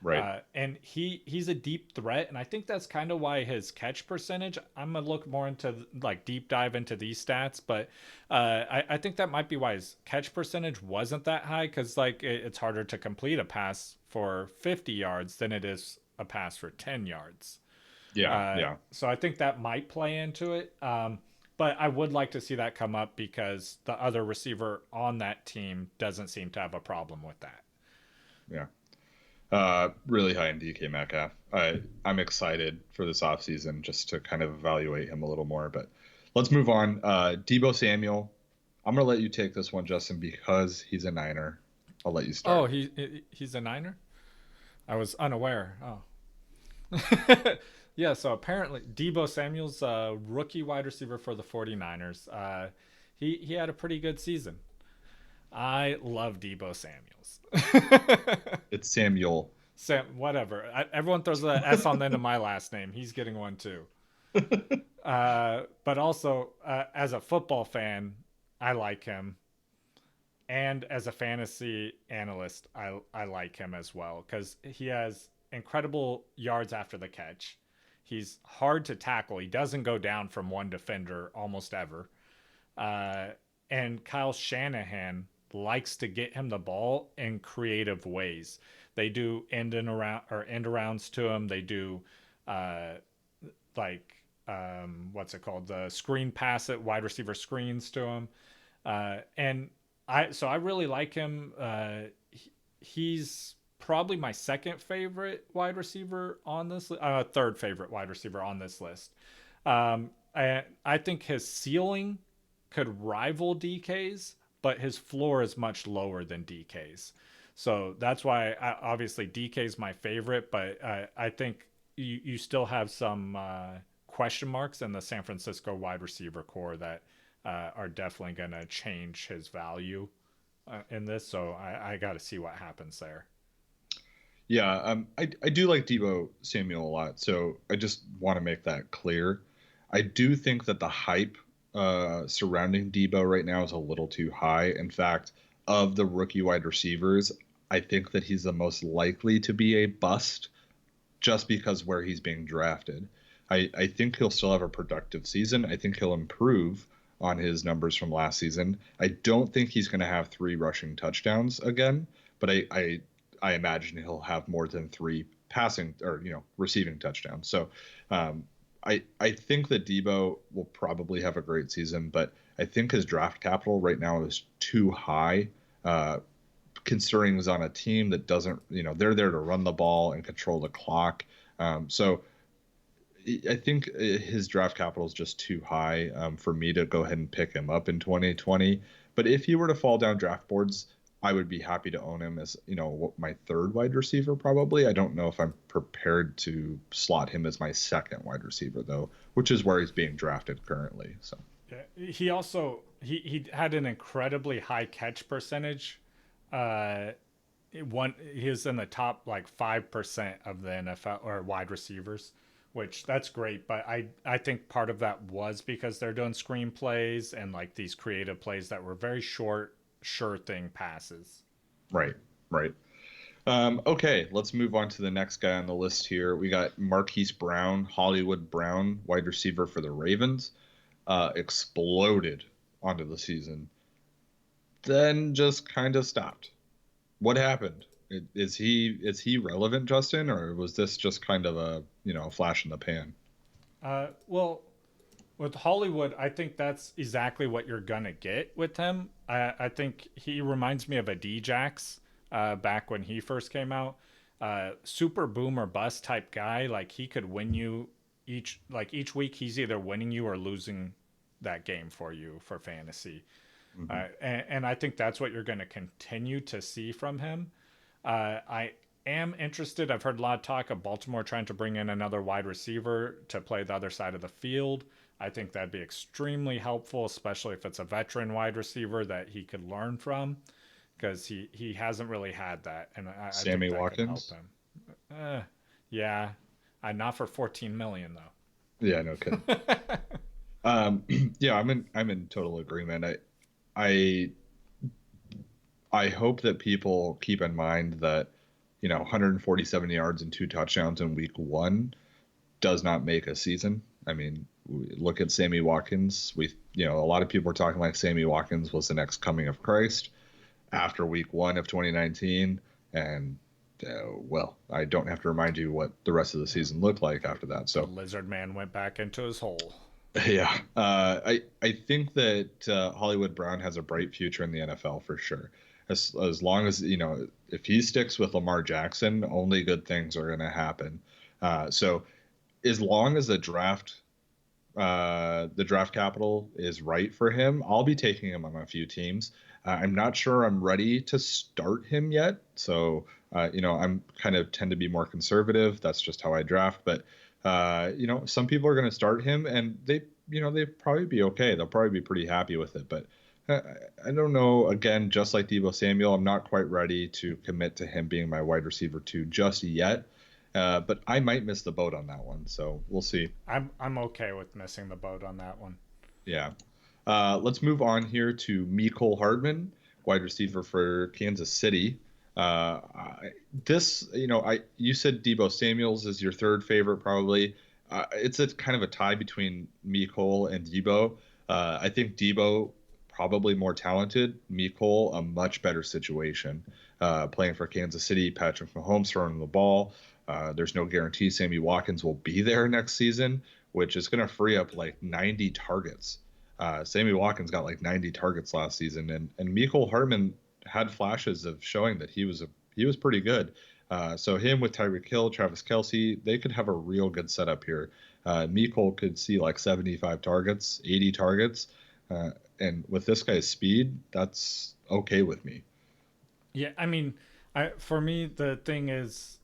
Right. And he's a deep threat, and I think that's kind of why his catch percentage. I'm gonna look more into like deep dive into these stats, but I think that might be why his catch percentage wasn't that high, because like it's harder to complete a pass for 50 yards than it is a pass for 10 yards. Yeah. So I think that might play into it. But I would like to see that come up because the other receiver on that team doesn't seem to have a problem with that. Yeah. Really high in DK Metcalf. I'm excited for this offseason just to kind of evaluate him a little more. But let's move on. Deebo Samuel. I'm going to let you take this one, Justin, because he's a Niner. I'll let you start. Oh, he's a Niner? I was unaware. Oh. Yeah, so apparently Deebo Samuel's a rookie wide receiver for the 49ers. He had a pretty good season. I love Deebo Samuels. It's Samuel. Whatever. Everyone throws an S on the end of my last name. He's getting one too. But also, as a football fan, I like him. And as a fantasy analyst, I like him as well because he has incredible yards after the catch. He's hard to tackle. He doesn't go down from one defender almost ever. And Kyle Shanahan likes to get him the ball in creative ways. They do end arounds to him. They do what's it called? The screen pass it, wide receiver screens to him. And I really like him. He's probably my second favorite wide receiver on this third favorite wide receiver on this list. I think his ceiling could rival DK's, but his floor is much lower than DK's. So that's why obviously DK's my favorite, but I think you still have some question marks in the San Francisco wide receiver core that are definitely going to change his value in this. So I got to see what happens there. Yeah, I do like Deebo Samuel a lot, so I just want to make that clear. I do think that the hype surrounding Deebo right now is a little too high. In fact, of the rookie wide receivers, I think that he's the most likely to be a bust just because where he's being drafted. I think he'll still have a productive season. I think he'll improve on his numbers from last season. I don't think he's going to have 3 rushing touchdowns again, but I imagine he'll have more than 3 passing or receiving touchdowns. So I think that Deebo will probably have a great season, but I think his draft capital right now is too high, considering he's on a team that doesn't, they're there to run the ball and control the clock. So I think his draft capital is just too high for me to go ahead and pick him up in 2020. But if he were to fall down draft boards, I would be happy to own him as, my third wide receiver probably. I don't know if I'm prepared to slot him as my second wide receiver, though, which is where he's being drafted currently. So yeah, he also he had an incredibly high catch percentage. He was in the top 5% of the NFL or wide receivers, which that's great. But I think part of that was because they're doing screenplays and these creative plays that were very short, sure thing passes. Right. Okay, let's move on to the next guy on the list here. We got Marquise Brown, Hollywood Brown, wide receiver for the Ravens. Exploded onto the season. Then just kind of stopped. What happened? Is he relevant, Justin, or was this just kind of a flash in the pan? Well, with Hollywood, I think that's exactly what you're gonna get with him. I think he reminds me of a Djax back when he first came out. Super boom or bust type guy. He could win you each week. He's either winning you or losing that game for you for fantasy. Mm-hmm. And I think that's what you're going to continue to see from him. I am interested. I've heard a lot of talk of Baltimore trying to bring in another wide receiver to play the other side of the field. I think that'd be extremely helpful, especially if it's a veteran wide receiver that he could learn from, because he hasn't really had that. And Sammy think that Watkins. Could help him. Yeah, not for $14 million though. Yeah, no kidding. Yeah, I'm in total agreement. I hope that people keep in mind that, 147 yards and 2 touchdowns in week one does not make a season. I mean, look at Sammy Watkins. A lot of people were talking like Sammy Watkins was the next coming of Christ after week one of 2019. And, well, I don't have to remind you what the rest of the season looked like after that. So, the lizard man went back into his hole. yeah. I think that Hollywood Brown has a bright future in the NFL for sure. As long as, if he sticks with Lamar Jackson, only good things are going to happen. So as long as the draft capital is right for him, I'll be taking him on a few teams. I'm not sure I'm ready to start him yet. So, I'm kind of tend to be more conservative. That's just how I draft. But, some people are going to start him and they probably be okay. They'll probably be pretty happy with it. But I don't know. Again, just like Deebo Samuel, I'm not quite ready to commit to him being my wide receiver 2 just yet. But I might miss the boat on that one, so we'll see. I'm okay with missing the boat on that one. Yeah. Let's move on here to Mecole Hardman, wide receiver for Kansas City. You said Deebo Samuels is your third favorite, probably. It's a kind of a tie between Mecole and Deebo. I think Deebo probably more talented. Mecole a much better situation. Playing for Kansas City, Patrick Mahomes throwing the ball. There's no guarantee Sammy Watkins will be there next season, which is going to free up like 90 targets. Sammy Watkins got like 90 targets last season, and Mecole Hardman had flashes of showing that he was pretty good. So him with Tyreek Hill, Travis Kelce, they could have a real good setup here. Mecole could see like 75 targets, 80 targets, and with this guy's speed, that's okay with me. Yeah, I mean, for me, the thing is,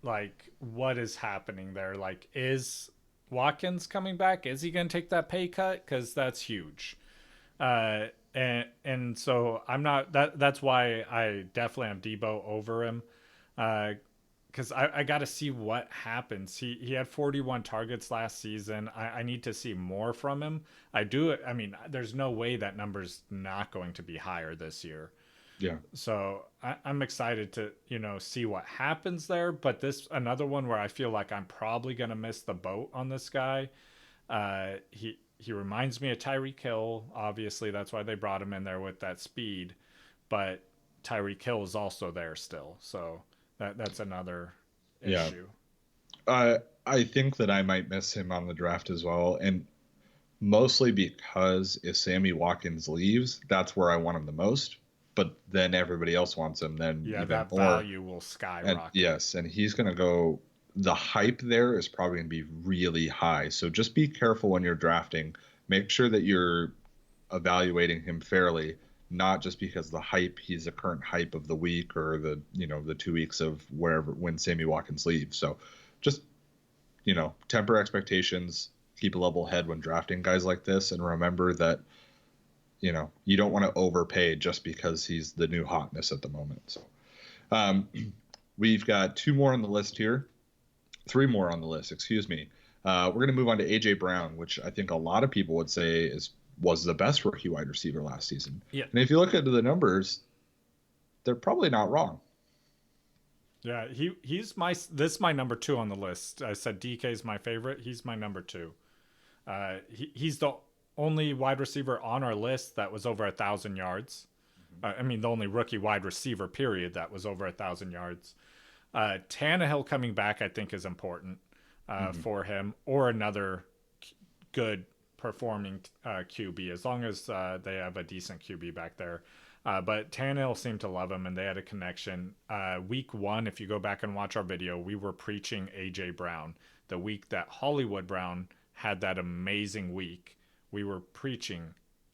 like, what is happening there? Like, is Watkins coming back? Is he going to take that pay cut? Because that's huge. And so I'm not. That's why I definitely have Deebo over him. Because I got to see what happens. He had 41 targets last season. I need to see more from him. I mean, there's no way that number's not going to be higher this year. Yeah. So I'm excited to, see what happens there. But this another one where I feel like I'm probably going to miss the boat on this guy. He reminds me of Tyreek Hill. Obviously, that's why they brought him in there with that speed. But Tyreek Hill is also there still. So that's another issue. I think that I might miss him on the draft as well. And mostly because if Sammy Watkins leaves, that's where I want him the most. But then everybody else wants him, then even that more. value will skyrocket. And he's going to go. The hype there is probably going to be really high. So just be careful when you're drafting. Make sure that you're evaluating him fairly, not just because he's the current hype of the week or the 2 weeks of when Sammy Watkins leaves. So just temper expectations, keep a level head when drafting guys like this, and remember that. You don't want to overpay just because he's the new hotness at the moment. So we've got 2 more on the list here. 3 more on the list, excuse me. We're going to move on to A.J. Brown, which I think a lot of people would say was the best rookie wide receiver last season. Yeah. And if you look at the numbers, they're probably not wrong. Yeah, this is my number 2 on the list. I said DK is my favorite. He's my number 2. He's the only wide receiver on our list that was over 1,000 yards. I mean, the only rookie wide receiver, period, that was over 1,000 yards. Tannehill coming back, I think, is important for him, or another good performing QB, as long as they have a decent QB back there. But Tannehill seemed to love him, and they had a connection. Week 1, if you go back and watch our video, we were preaching A.J. Brown. The week that Hollywood Brown had that amazing week, we were preaching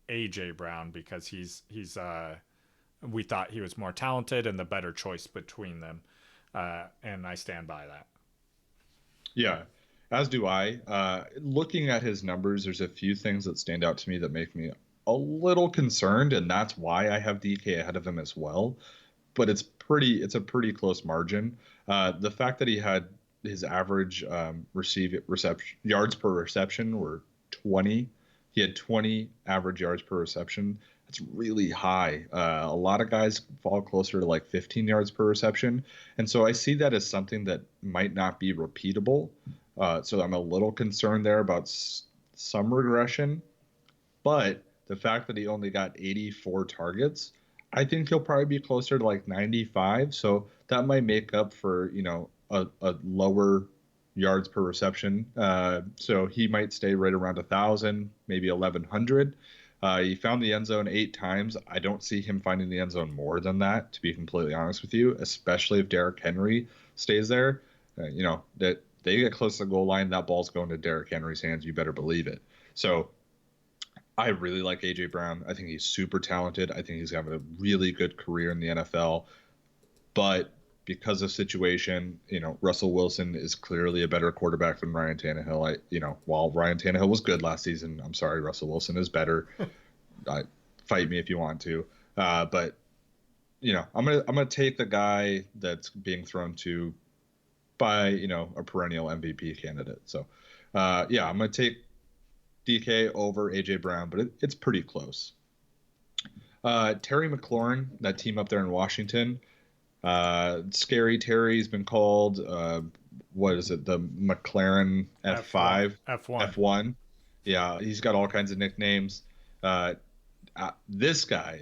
A.J. Brown because we thought he was more talented and the better choice between them. And I stand by that. Yeah, as do I. Looking at his numbers, there's a few things that stand out to me that make me a little concerned, and that's why I have DK ahead of him as well. But it's a pretty close margin. The fact that he had his average reception yards per reception were 20. He had 20 average yards per reception. that's really high. A lot of guys fall closer to like 15 yards per reception. And so I see that as something that might not be repeatable. So I'm a little concerned there about some regression. But the fact that he only got 84 targets, I think he'll probably be closer to like 95. So that might make up for, a lower yards per reception. So he might stay right around 1,000, maybe 1,100. He found the end zone 8 times. I don't see him finding the end zone more than that, to be completely honest with you, especially if Derrick Henry stays there. That they get close to the goal line, that ball's going to Derrick Henry's hands. You better believe it. So I really like A.J. Brown. I think he's super talented. I think he's having a really good career in the NFL. But because of situation, Russell Wilson is clearly a better quarterback than Ryan Tannehill. While Ryan Tannehill was good last season, I'm sorry, Russell Wilson is better. Fight me if you want to. But I'm gonna take the guy that's being thrown to by a perennial MVP candidate. So I'm gonna take DK over AJ Brown, but it's pretty close. Terry McLaurin, that team up there in Washington. Scary Terry's been called. What is it? The McLaren F5, F1. Yeah, he's got all kinds of nicknames. This guy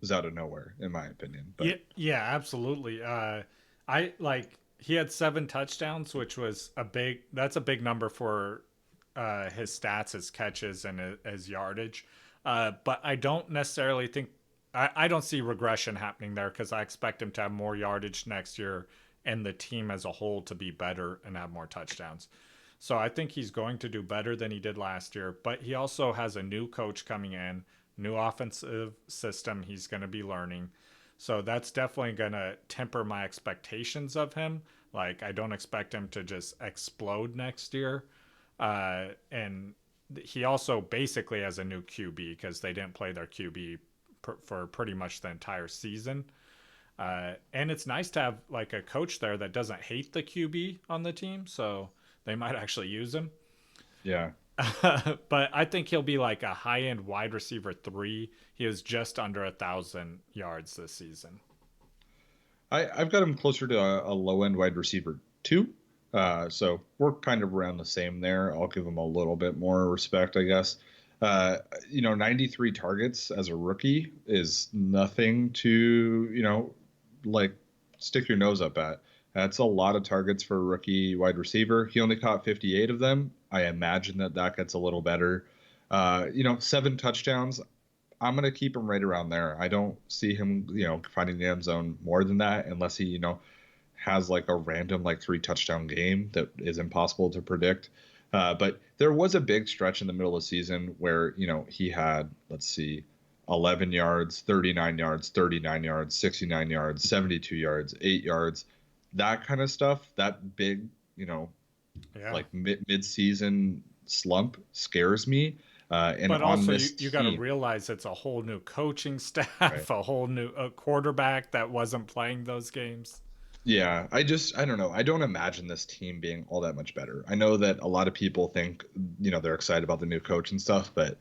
was out of nowhere, in my opinion. But yeah, absolutely. He had 7 touchdowns, which was that's a big number for his stats, his catches, and his yardage. But I don't necessarily think I don't see regression happening there, because I expect him to have more yardage next year and the team as a whole to be better and have more touchdowns. So I think he's going to do better than he did last year. But he also has a new coach coming in, new offensive system he's going to be learning. So that's definitely going to temper my expectations of him. Like, I don't expect him to just explode next year. And he also basically has a new QB, because they didn't play their QB for pretty much the entire season. And it's nice to have like a coach there that doesn't hate the QB on the team, so they might actually use him. Yeah. But I think he'll be like a high-end wide receiver 3. He is just under 1,000 yards this season. I've got him closer to a low-end wide receiver 2. So we're kind of around the same there. I'll give him a little bit more respect, I guess. 93 targets as a rookie is nothing to, stick your nose up at. That's a lot of targets for a rookie wide receiver. He only caught 58 of them. I imagine that gets a little better. 7 touchdowns. I'm going to keep him right around there. I don't see him, finding the end zone more than that, unless he, has like a random 3 touchdown game that is impossible to predict. But there was a big stretch in the middle of the season where, he had, 11 yards, 39 yards, 39 yards, 69 yards, 72 yards, 8 yards, that kind of stuff. That big, mid-season slump scares me. But also, you got to realize it's a whole new coaching staff, right? A whole new quarterback that wasn't playing those games. Yeah, I don't know. I don't imagine this team being all that much better. I know that a lot of people think, they're excited about the new coach and stuff, but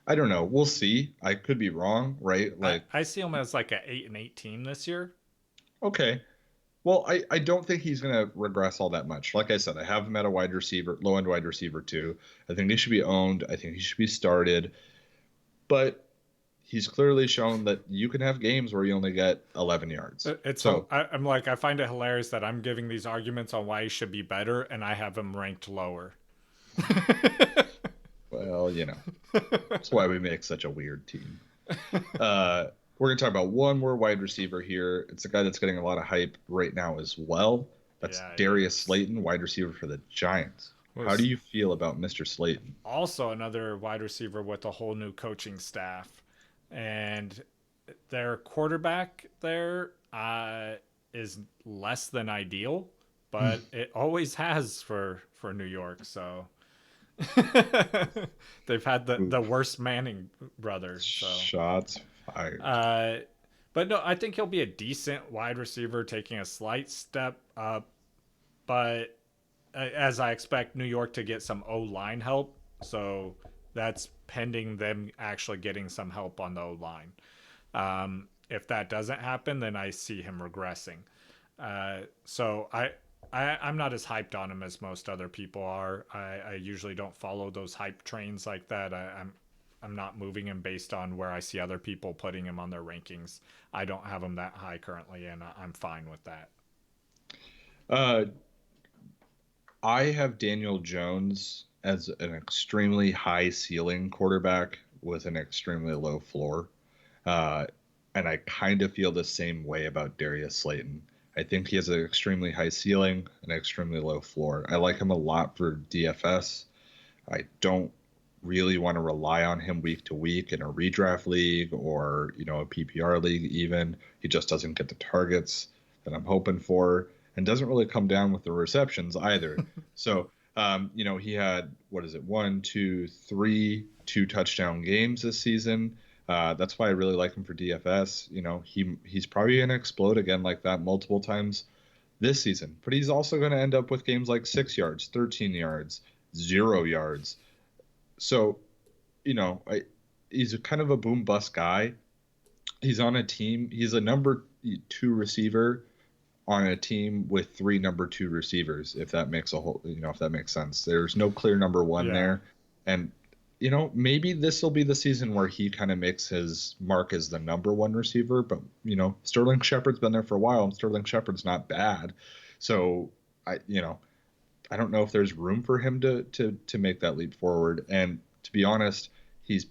I don't know. We'll see. I could be wrong, right? I see him as like an 8-8 team this year. Okay. Well, I don't think he's going to regress all that much. Like I said, I have him at a wide receiver, low-end wide receiver 2. I think he should be owned. I think he should be started. But he's clearly shown that you can have games where you only get 11 yards. I find it hilarious that I'm giving these arguments on why he should be better, and I have him ranked lower. Well, that's why we make such a weird team. We're going to talk about one more wide receiver here. It's a guy that's getting a lot of hype right now as well. That's Darius Slayton, wide receiver for the Giants. How do you feel about Mr. Slayton? Also another wide receiver with a whole new coaching staff. And their quarterback there is less than ideal, but it always has for New York. So they've had the worst Manning brothers. So. Shots fired. But no, I think he'll be a decent wide receiver, taking a slight step up. But as I expect New York to get some O-line help, so that's pending them actually getting some help on the O-line. If that doesn't happen, then I see him regressing. So I'm not as hyped on him as most other people are. I usually don't follow those hype trains like that. I'm not moving him based on where I see other people putting him on their rankings. I don't have him that high currently, and I'm fine with that. Uh, I have Daniel Jones as an extremely high ceiling quarterback with an extremely low floor. Uh, and I kind of feel the same way about Darius Slayton. I think he has an extremely high ceiling and an extremely low floor. I like him a lot for DFS. I don't really want to rely on him week to week in a redraft league or, a PPR league even. He just doesn't get the targets that I'm hoping for and doesn't really come down with the receptions either. So, he had, what is it, 2 touchdown games this season. That's why I really like him for DFS. He's probably going to explode again like that multiple times this season, but he's also going to end up with games like 6 yards, 13 yards, 0 yards. So, he's a kind of a boom bust guy. He's on a team. He's a number 2 receiver on a team with 3 number 2 receivers. If that makes if that makes sense. There's no clear number 1 there, and maybe this will be the season where he kind of makes his mark as the number 1 receiver. But Sterling Shepard's been there for a while, and Sterling Shepard's not bad. So I don't know if there's room for him to make that leap forward. And to be honest, he's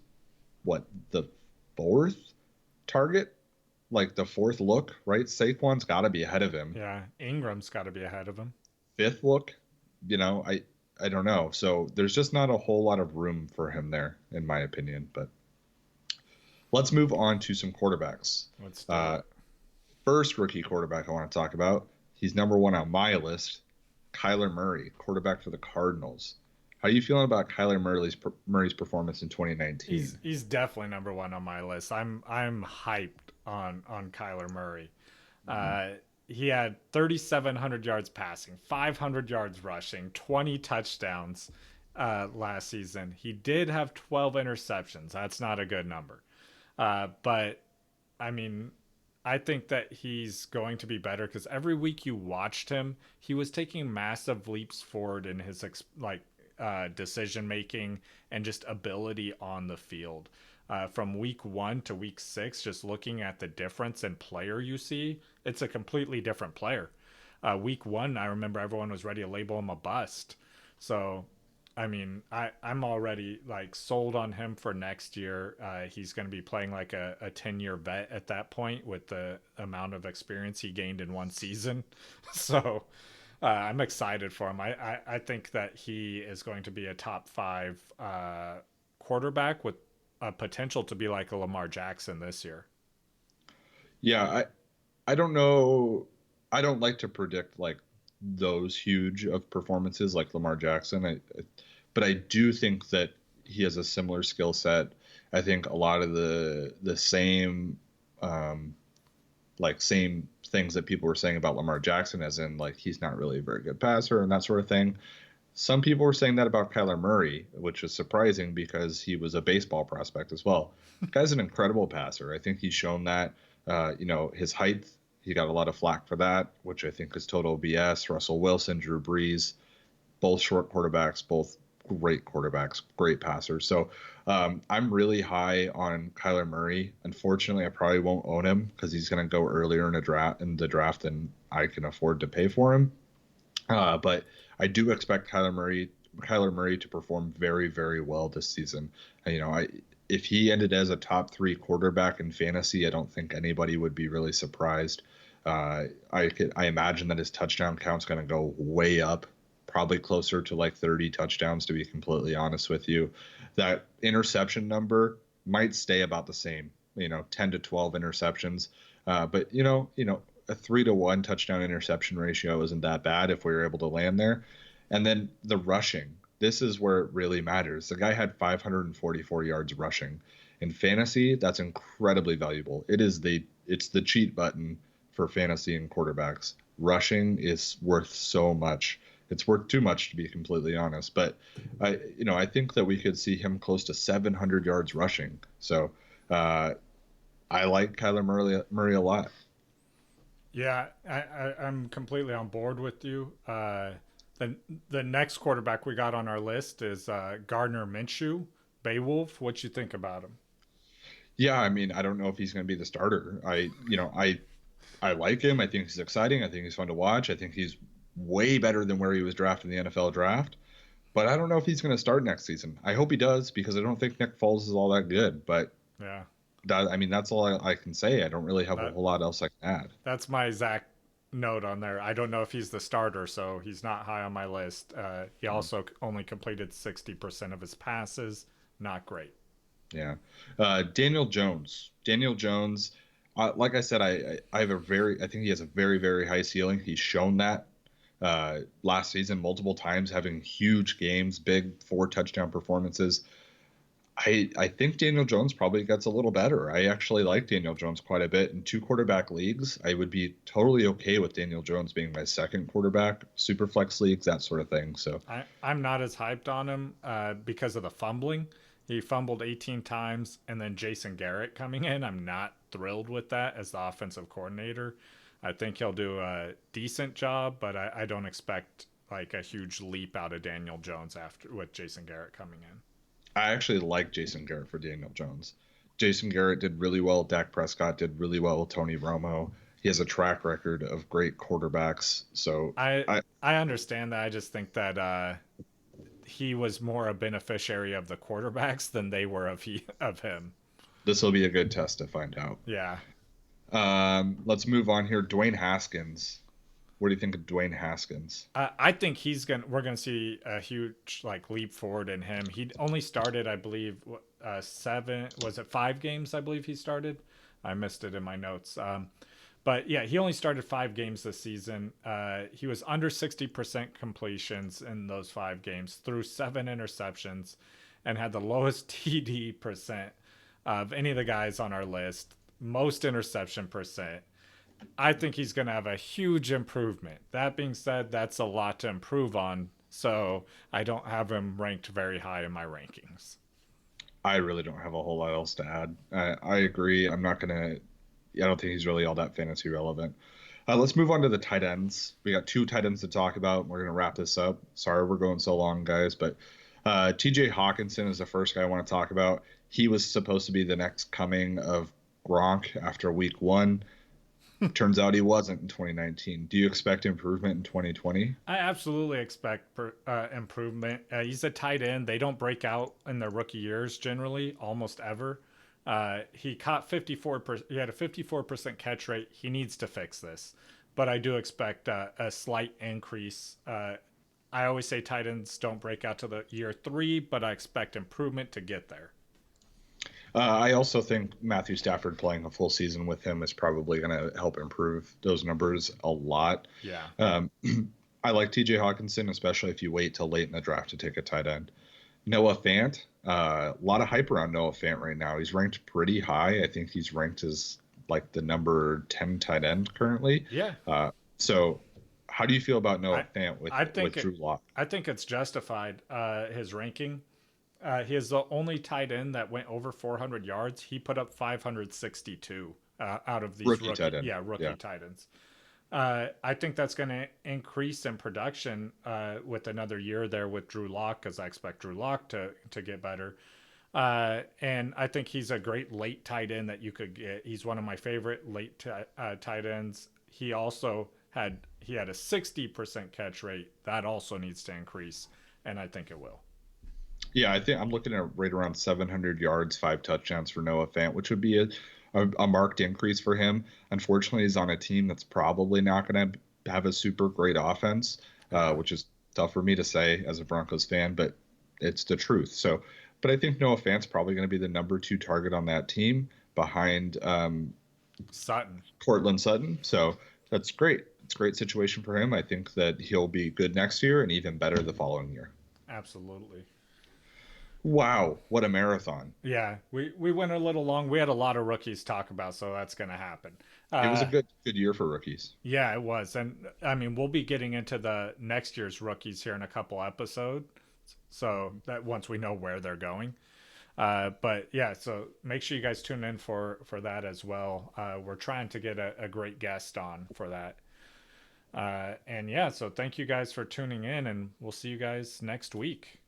the 4th target, like the 4th look, right? Saquon's got to be ahead of him. Yeah, Ingram's got to be ahead of him. 5th look, I don't know. So there's just not a whole lot of room for him there, in my opinion. But let's move on to some quarterbacks. Let's do it. First rookie quarterback I want to talk about. He's number 1 on my list. Kyler Murray, quarterback for the Cardinals. How are you feeling about Kyler Murray's performance in 2019? He's definitely number 1 on my list. I'm hyped on Kyler Murray. He had 3,700 yards passing, 500 yards rushing, 20 touchdowns last season. He did have 12 interceptions. That's not a good number. But, I mean, I think that he's going to be better because every week you watched him, he was taking massive leaps forward in his decision making and just ability on the field. From week 1 to week 6, just looking at the difference in player you see, it's a completely different player. Week 1, I remember everyone was ready to label him a bust. So, I mean, I'm already sold on him for next year. He's going to be playing like a 10-year vet at that point with the amount of experience he gained in 1 season. So I'm excited for him. I think that he is going to be a top 5 quarterback with a potential to be like a Lamar Jackson this year. Yeah, I don't know. I don't like to predict those huge of performances like Lamar Jackson. But I do think that he has a similar skill set. I think a lot of the same same things that people were saying about Lamar Jackson, as in he's not really a very good passer and that sort of thing. Some people were saying that about Kyler Murray, which is surprising because he was a baseball prospect as well. The guy's an incredible passer. I think he's shown that. His height, he got a lot of flack for that, which I think is total BS. Russell Wilson, Drew Brees, both short quarterbacks, both great quarterbacks, great passers. So I'm really high on Kyler Murray. Unfortunately, I probably won't own him because he's going to go earlier in the draft than I can afford to pay for him. But I do expect Kyler Murray to perform very, very well this season. If he ended as a top 3 quarterback in fantasy, I don't think anybody would be really surprised. I imagine that his touchdown count's going to go way up, probably closer to 30 touchdowns, to be completely honest with you. That interception number might stay about the same, 10 to 12 interceptions. But a 3-to-1 touchdown interception ratio isn't that bad if we were able to land there. And then the rushing. This is where it really matters. The guy had 544 yards rushing. In fantasy, that's incredibly valuable. It's the cheat button for fantasy and quarterbacks. Rushing is worth so much. It's worth too much, to be completely honest. But I think that we could see him close to 700 yards rushing. So I like Kyler Murray a lot. Yeah, I'm completely on board with you. The next quarterback we got on our list is Gardner Minshew, Beowulf. What you think about him? Yeah, I mean, I don't know if he's going to be the starter. I like him. I think he's exciting. I think he's fun to watch. I think he's way better than where he was drafted in the NFL draft. But I don't know if he's going to start next season. I hope he does because I don't think Nick Foles is all that good. But Yeah, that's all I can say. I don't really have a that, whole lot else I can add. that's my exact note on there. I don't know if he's the starter, so he's not high on my list. He also only completed 60% of his passes. Not great. Yeah. Daniel Jones. Daniel Jones, like I said, I think he has a very, very high ceiling. He's shown that last season multiple times, having huge games, big 4 touchdown performances. I think Daniel Jones probably gets a little better. I actually like Daniel Jones quite a bit. In 2 quarterback leagues, I would be totally okay with Daniel Jones being my second quarterback, super flex leagues, that sort of thing. So I'm not as hyped on him because of the fumbling. He fumbled 18 times, and then Jason Garrett coming in. I'm not thrilled with that as the offensive coordinator. I think he'll do a decent job, but I don't expect like a huge leap out of Daniel Jones after with Jason Garrett coming in. I actually like Jason Garrett for Daniel Jones. Jason Garrett did really well. Dak Prescott did really well with Tony Romo. He has a track record of great quarterbacks. So I understand that. I just think that he was more a beneficiary of the quarterbacks than they were of him. this will be a good test to find out. Yeah. Let's move on here. Dwayne Haskins. What do you think of Dwayne Haskins? I think we're gonna see a huge like leap forward in him. He only started, I believe, 5 games? I believe he started. I missed it in my notes. But yeah, he only started 5 games this season. He was under 60% completions in those 5 games, threw 7 interceptions, and had the lowest TD percent of any of the guys on our list. Most interception percent. I think he's going to have a huge improvement. That being said, that's a lot to improve on. So I don't have him ranked very high in my rankings. I really don't have a whole lot else to add. I agree. I don't think he's really all that fantasy relevant. Let's move on to the tight ends. We got 2 tight ends to talk about. We're going to wrap this up. Sorry we're going so long, guys, but TJ Hawkinson is the first guy I want to talk about. He was supposed to be the next coming of Gronk after week 1. Turns out he wasn't in 2019. Do you expect improvement in 2020? I absolutely expect improvement. He's a tight end. They don't break out in their rookie years generally, almost ever. He caught 54%. He had a 54% catch rate. He needs to fix this, but I do expect a slight increase. I always say tight ends don't break out to the year 3, but I expect improvement to get there. I also think Matthew Stafford playing a full season with him is probably going to help improve those numbers a lot. Yeah. I like TJ Hawkinson, especially if you wait till late in the draft to take a tight end. Noah Fant, a lot of hype around Noah Fant right now. He's ranked pretty high. I think he's ranked as like the number 10 tight end currently. Yeah. So how do you feel about Noah Fant with Drew Lock? I think it's justified, his ranking. He is the only tight end that went over 400 yards. He put up 562 out of these rookie tight ends. I think that's going to increase in production with another year there with Drew Lock, because I expect Drew Lock to get better. And I think he's a great late tight end that you could get. He's one of my favorite late tight ends. He also had a 60% catch rate. That also needs to increase, and I think it will. Yeah, I think I'm looking at right around 700 yards, 5 touchdowns for Noah Fant, which would be a marked increase for him. Unfortunately, he's on a team that's probably not going to have a super great offense, which is tough for me to say as a Broncos fan, but it's the truth. So, but I think Noah Fant's probably going to be the number 2 target on that team behind Cortland Sutton. So that's great. It's a great situation for him. I think that he'll be good next year and even better the following year. Absolutely. Wow, what a marathon. Yeah, we went a little long. We had a lot of rookies talk about, so that's going to happen. It was a good year for rookies. Yeah, it was. And I mean, we'll be getting into the next year's rookies here in a couple episodes. So that once we know where they're going. But yeah, so make sure you guys tune in for that as well. We're trying to get a great guest on for that. And yeah, so thank you guys for tuning in, and we'll see you guys next week.